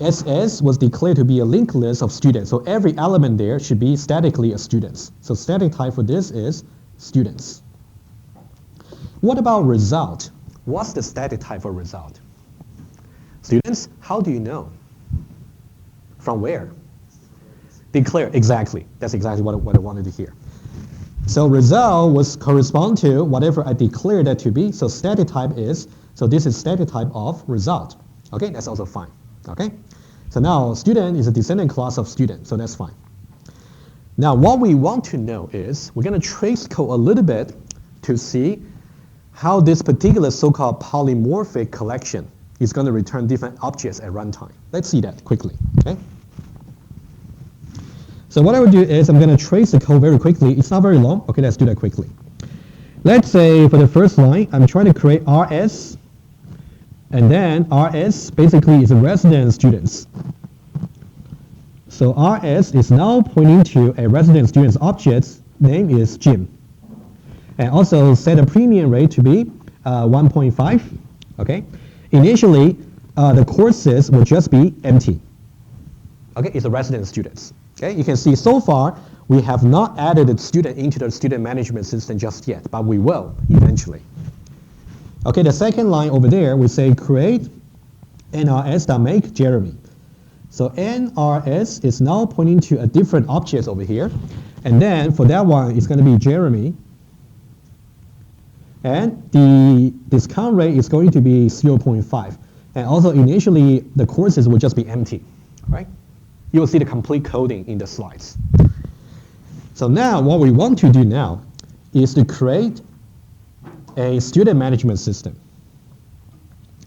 SS was declared to be a linked list of students. So every element there should be statically a students. So static type for this is students. What about result? What's the static type for result? Students, how do you know? From where? Declare, exactly. That's exactly what I wanted to hear. So result was correspond to whatever I declared that to be. So static type is, so this is static type of result. Okay, that's also fine. Okay, so now student is a descendant class of student, so that's fine. Now what we want to know is, we're going to trace code a little bit to see how this particular so-called polymorphic collection is going to return different objects at runtime. Let's see that quickly. Okay. So what I would do is I'm going to trace the code very quickly. It's not very long. Okay, let's do that quickly. Let's say for the first line, I'm trying to create RS, and then RS basically is a resident students. So RS is now pointing to a resident students object. Name is Jim. And also set a premium rate to be 1.5. Okay. Initially, the courses will just be empty. Okay, it's a resident students. Okay, you can see so far we have not added a student into the student management system just yet, but we will eventually. Okay, the second line over there we say create nrs.make Jeremy. So nrs is now pointing to a different object over here, and then for that one it's going to be Jeremy, and the discount rate is going to be 0.5, and also initially the courses will just be empty. All right. You will see the complete coding in the slides. So now what we want to do now is to create a student management system.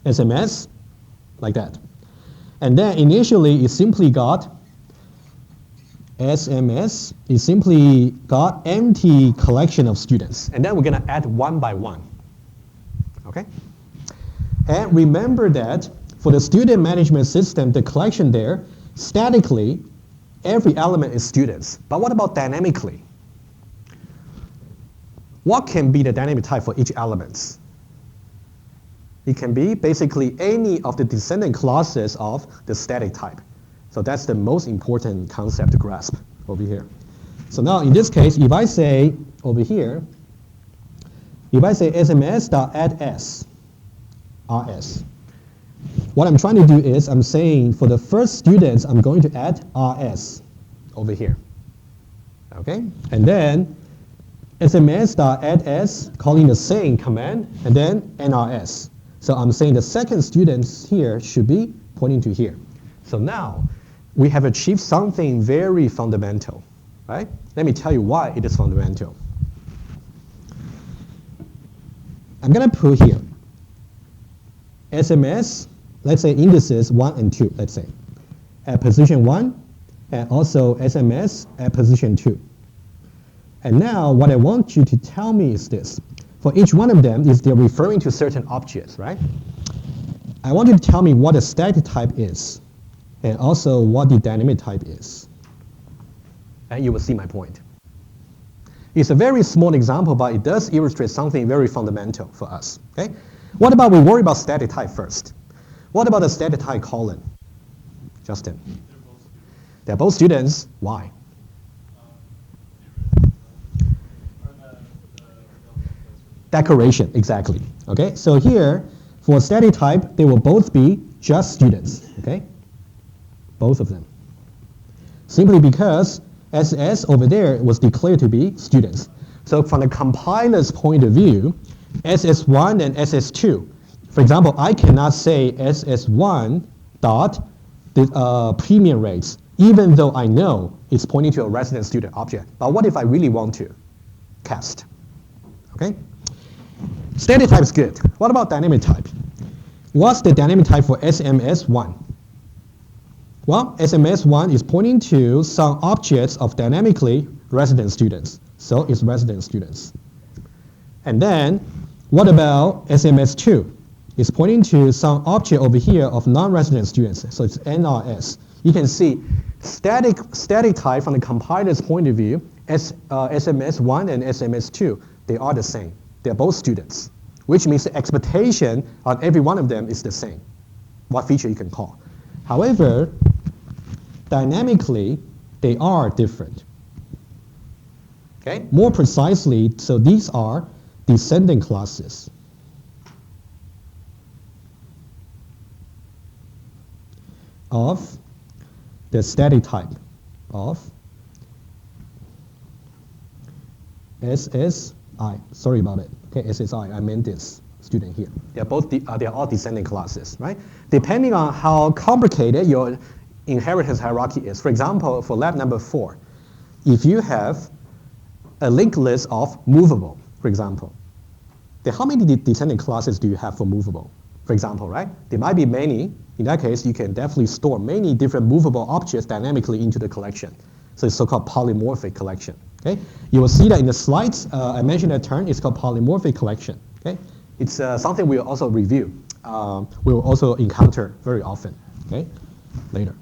SMS, like that. And then initially it simply got SMS, it simply got empty collection of students. And then we're going to add one by one. Okay? And remember that for the student management system, the collection there, statically, every element is students. But what about dynamically? What can be the dynamic type for each element? It can be basically any of the descendant classes of the static type. So that's the most important concept to grasp over here. So now in this case, if I say over here, if I say sms.addS, rs, What I'm trying to do is I'm saying for the first students, I'm going to add RS over here. Okay? And then sms.add_s, calling the same command, and then NRS. So I'm saying the second students here should be pointing to here. So now we have achieved something very fundamental, right? Let me tell you why it is fundamental. I'm going to put here SMS, let's say indices 1 and 2, let's say, at position 1, and also SMS at position 2. And now what I want you to tell me is this. For each one of them, is they're referring to certain objects, right? I want you to tell me what the static type is, and also what the dynamic type is. And you will see my point. It's a very small example, but it does illustrate something very fundamental for us. Okay? What about we worry about static type first? What about the static type colon? Justin? They're both students. Why? Decoration, exactly. Okay, so here for static type, they will both be just students. Okay, both of them. Simply because SS over there was declared to be students. So from the compiler's point of view, SS1 and SS2, for example, I cannot say SS1 dot the premium rates, even though I know it's pointing to a resident student object. But what if I really want to cast? Okay? Static type is good. What about dynamic type? What's the dynamic type for SMS1? Well, SMS1 is pointing to some objects of dynamically resident students. So it's resident students. And then, what about SMS2? It's pointing to some object over here of non-resident students. So it's NRS. You can see static type from the compiler's point of view, SMS1 and SMS2, they are the same. They're both students, which means the expectation on every one of them is the same, what feature you can call. However, dynamically, they are different. Okay? More precisely, so these are descending classes. Of the static type of SSI. Sorry about it. Okay, SSI, I meant this student here. They're all descending classes, right? Depending on how complicated your inheritance hierarchy is. For example, for lab number 4, if you have a linked list of movable, for example, then how many descending classes do you have for movable? For example, right? There might be many. In that case, you can definitely store many different movable objects dynamically into the collection. So it's so-called polymorphic collection. Okay? You will see that in the slides, I mentioned that term. It's called polymorphic collection. Okay? It's something we'll also review. We'll also encounter very often. Okay? Later.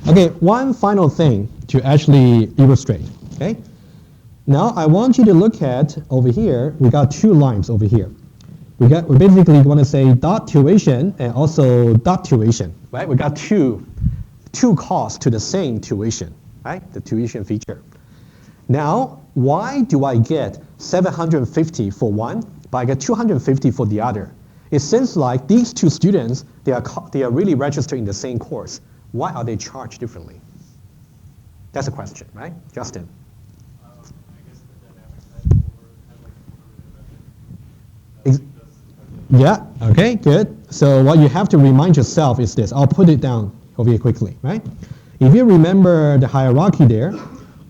Okay, one final thing to actually illustrate. Okay? Now I want you to look at over here. We got 2 lines over here. We basically want to say dot tuition and also dot tuition, right? We got two calls to the same tuition, right? The tuition feature. Now, why do I get 750 for one, but I get 250 for the other? It seems like these 2 students, they are really registered in the same course. Why are they charged differently? That's a question, right? Justin. I guess the dynamic type has like Yeah, okay, good. So what you have to remind yourself is this. I'll put it down over here quickly, right? If you remember the hierarchy there,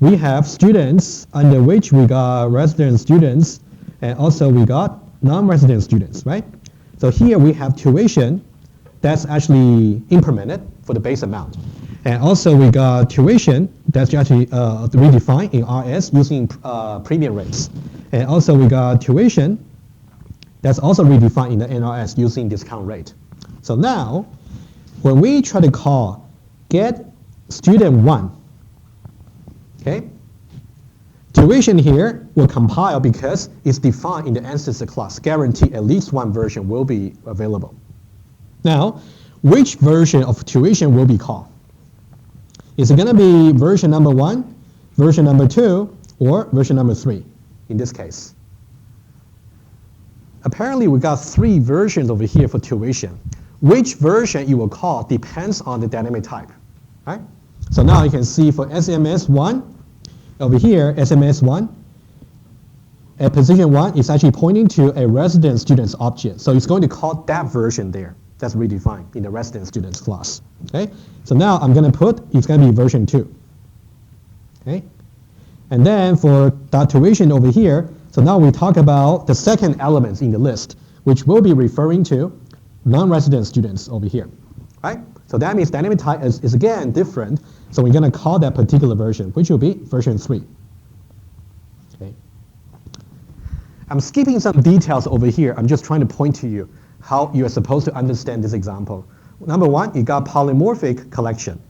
we have students under which we got resident students, and also we got non-resident students, right? So here we have tuition that's actually implemented for the base amount. And also we got tuition that's actually redefined in RS using premium rates. And also we got tuition that's also redefined in the NRS using discount rate. So now, when we try to call get student 1, okay, tuition here will compile because it's defined in the ancestor class, guarantee at least one version will be available. Now, which version of tuition will be called? Is it going to be version number 1, version number 2, or version number 3 in this case? Apparently, we got 3 versions over here for tuition. which version you will call depends on the dynamic type, right? So now you can see for SMS1, over here, SMS1, at position 1 is actually pointing to a resident students object. So it's going to call that version there. That's redefined in the resident students class. Okay? So now I'm going to put, it's going to be version 2. Okay? And then for dot tuition over here, so now we talk about the second element in the list, which will be referring to non-resident students over here. Right? So that means dynamic type is again different. So we're going to call that particular version, which will be version 3. Okay? I'm skipping some details over here. I'm just trying to point to you how you are supposed to understand this example. Number 1, you got polymorphic collection.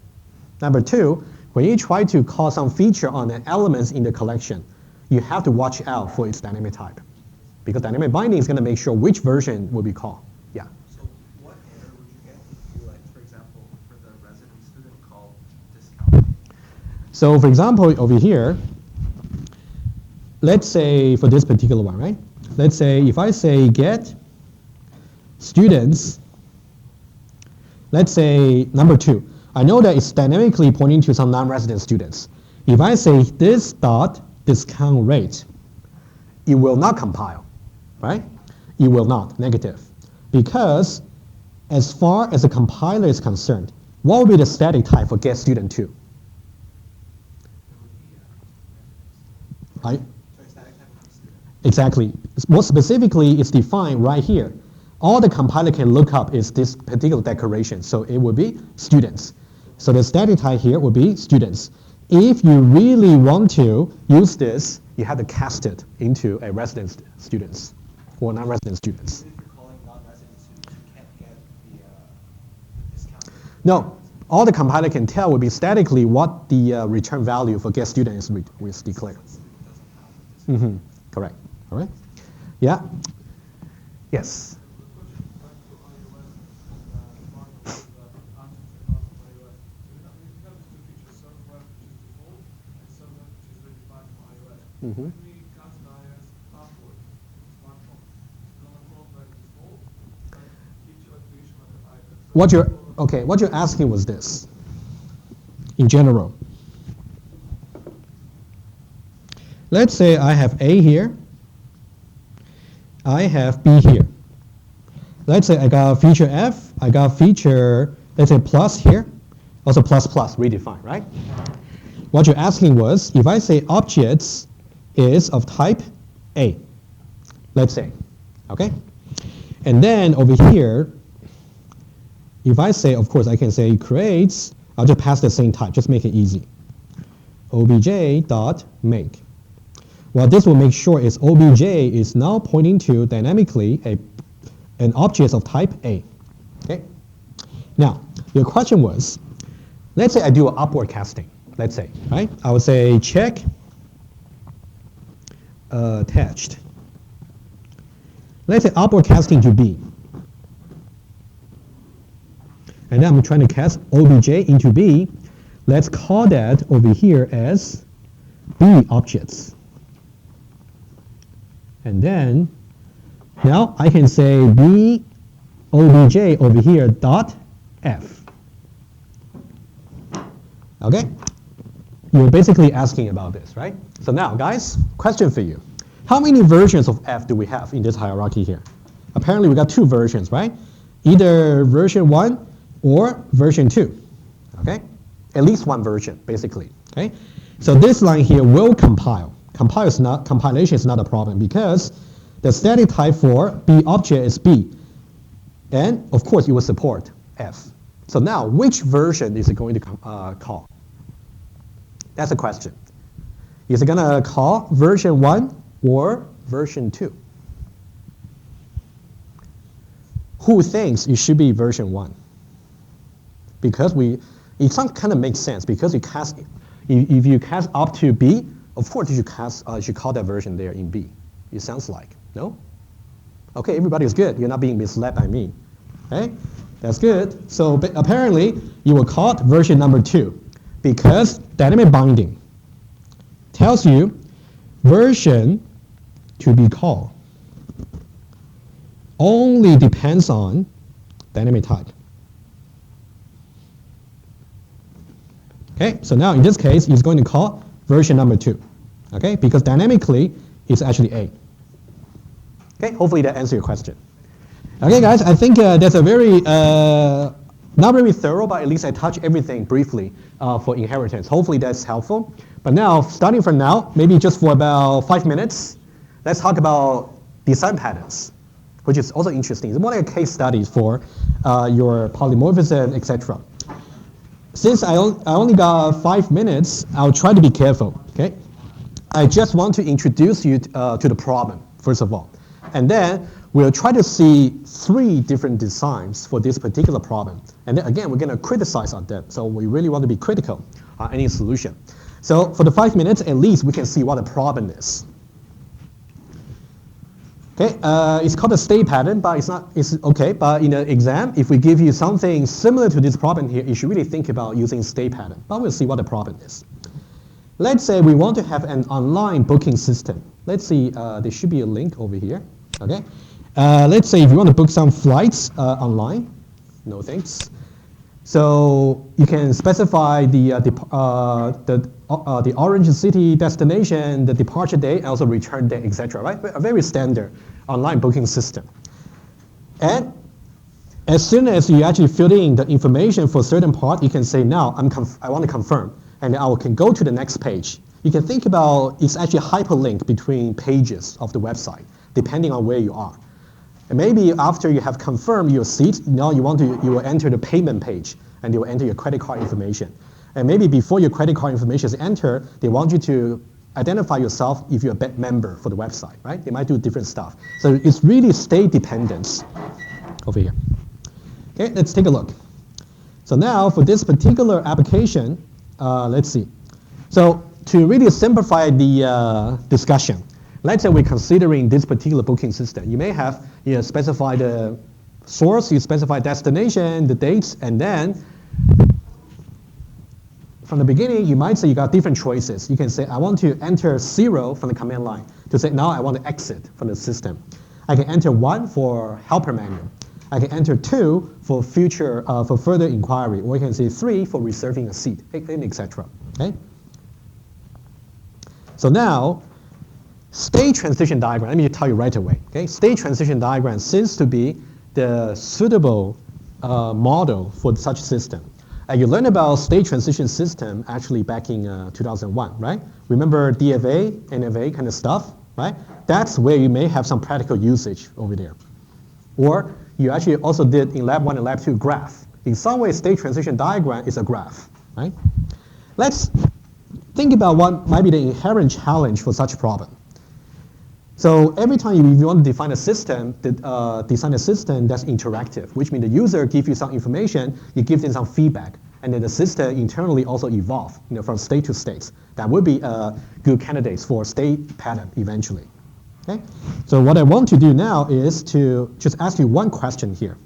Number 2, when you try to call some feature on the elements in the collection, you have to watch out for its dynamic type. Because dynamic binding is going to make sure which version will be called. Yeah. So what error would you get if you, like, for example, for the resident student called discount? So for example, over here, let's say for this particular one, right? Let's say if I say get students, let's say number 2. I know that it's dynamically pointing to some non-resident students. If I say this dot discount rate, it will not compile, right? It will not, negative. Because as far as the compiler is concerned, what will be the static type for get student 2? Right? Exactly. More specifically, it's defined right here. All the compiler can look up is this particular declaration. So it will be students. So the static type here will be students. If you really want to use this, you have to cast it into a resident students or non-resident students. If you're calling non-resident students, you can't get the discount. No, all the compiler can tell will be statically what the return value for get student is declared. Mm-hmm. Correct. All right. Yeah. Yes. Mm-hmm. When we customize password smartphone, it's gonna call by default, like each activation of the item. What you're asking was this, in general. Let's say I have A here, I have B here. Let's say I got feature F, I got feature, let's say plus here, also plus plus, redefined, right? What you're asking was, if I say objects is of type A, let's say, okay? And then over here, if I say, of course, I can say creates, I'll just pass the same type, just make it easy. obj.make. Well, this will make sure is obj is now pointing to dynamically an object of type A, okay? Now, your question was, let's say I do an upward casting, let's say, right? I would say check attached. Let's say upward casting to B. And then I'm trying to cast obj into B. Let's call that over here as B objects. And then now I can say B obj over here dot F. Okay? You're basically asking about this, right? So now, guys, question for you. How many versions of F do we have in this hierarchy here? Apparently, we got 2 versions, right? Either version 1 or version 2, okay? At least 1 version, basically, okay? So this line here will compile. Compilation is not a problem because the static type for B object is B. And, of course, it will support F. So now, which version is it going to call? That's the question. Is it going to call version 1 or version 2? Who thinks it should be version 1? Because it kind of makes sense because if you cast up to B, of course you should call that version there in B. It sounds like, no? Okay, everybody is good. You're not being misled by me. Okay, that's good. So apparently you will call it version number 2 because dynamic binding tells you version to be called only depends on dynamic type. Okay, so now in this case, it's going to call version number 2. Okay, because dynamically, it's actually A. Okay, hopefully that answers your question. Okay, guys, I think that's a very, not very thorough, but at least I touched everything briefly for inheritance. Hopefully that's helpful. But now, starting from now, maybe just for about 5 minutes, let's talk about design patterns, which is also interesting. It's more like a case study for your polymorphism, etc. Since I only got 5 minutes, I'll try to be careful, okay? I just want to introduce you to the problem, first of all. And then we'll try to see 3 different designs for this particular problem. And then again, we're going to criticize on them. So we really want to be critical on any solution. So for the 5 minutes, at least we can see what the problem is. Okay, it's called a state pattern, but it's okay. But in the exam, if we give you something similar to this problem here, you should really think about using state pattern. But we'll see what the problem is. Let's say we want to have an online booking system. Let's see, there should be a link over here. Okay, let's say if you want to book some flights online, no thanks. So you can specify the orange city destination, the departure date, and also return date, etc. Right? A very standard online booking system. And as soon as you actually fill in the information for a certain part, you can say, now I want to confirm, and I can go to the next page. You can think about it's actually a hyperlink between pages of the website, depending on where you are. And maybe after you have confirmed your seat, now you will enter the payment page, and you will enter your credit card information. And maybe before your credit card information is entered, they want you to identify yourself if you're a member for the website, right? They might do different stuff. So it's really state dependence over here. Okay, let's take a look. So now for this particular application, let's see. So to really simplify the discussion, let's say we're considering this particular booking system. You may have specify the source, you specify destination, the dates, and then from the beginning, you might say you got different choices. You can say, I want to enter 0 from the command line to say, now I want to exit from the system. I can enter 1 for helper menu. I can enter 2 for for further inquiry, or I can say 3 for reserving a seat, etc. Okay? So now, state transition diagram, let me tell you right away. Okay? State transition diagram seems to be the suitable model for such system. You learned about state transition system actually back in 2001, right? Remember DFA, NFA kind of stuff, right? That's where you may have some practical usage over there. Or you actually also did in Lab 1 and Lab 2 graph. In some way, state transition diagram is a graph, right? Let's think about what might be the inherent challenge for such problem. So every time you want to define a system, design a system that's interactive, which means the user gives you some information, you give them some feedback, and then the system internally also evolve from state to state. That would be good candidates for state pattern eventually. Okay? So what I want to do now is to just ask you one question here.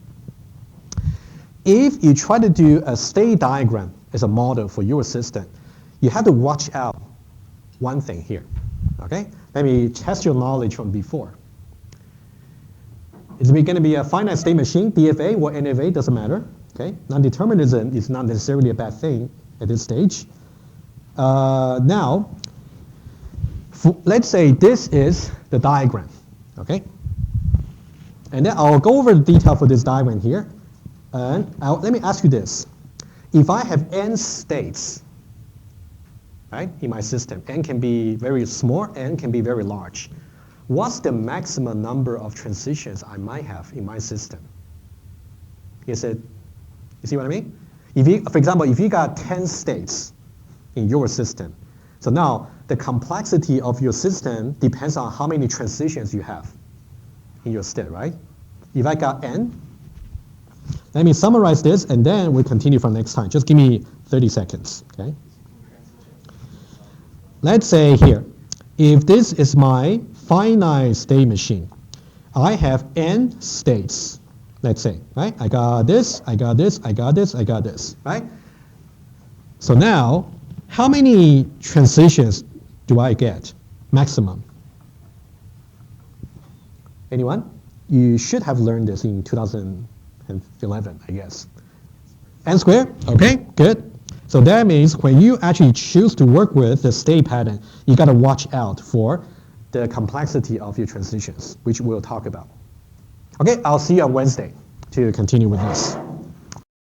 If you try to do a state diagram as a model for your system, you have to watch out one thing here. Okay? Let me test your knowledge from before. Is it going to be a finite state machine, DFA or NFA, doesn't matter. Okay? Non-determinism is not necessarily a bad thing at this stage. Now, let's say this is the diagram. Okay? And then I'll go over the detail for this diagram here. And let me ask you this. If I have n states, right, in my system, n can be very small, n can be very large. What's the maximum number of transitions I might have in my system? You see what I mean? For example, if you got 10 states in your system, so now the complexity of your system depends on how many transitions you have in your state, right? If I got n, let me summarize this, and then we'll continue from next time. Just give me 30 seconds, okay? Let's say here, if this is my finite state machine, I have n states, let's say, right? I got this, I got this, I got this, I got this, right? So now, how many transitions do I get maximum? Anyone? You should have learned this in 2000 and 11, I guess. N squared, okay, good. So that means when you actually choose to work with the state pattern, you got to watch out for the complexity of your transitions, which we'll talk about. Okay, I'll see you on Wednesday to continue with this.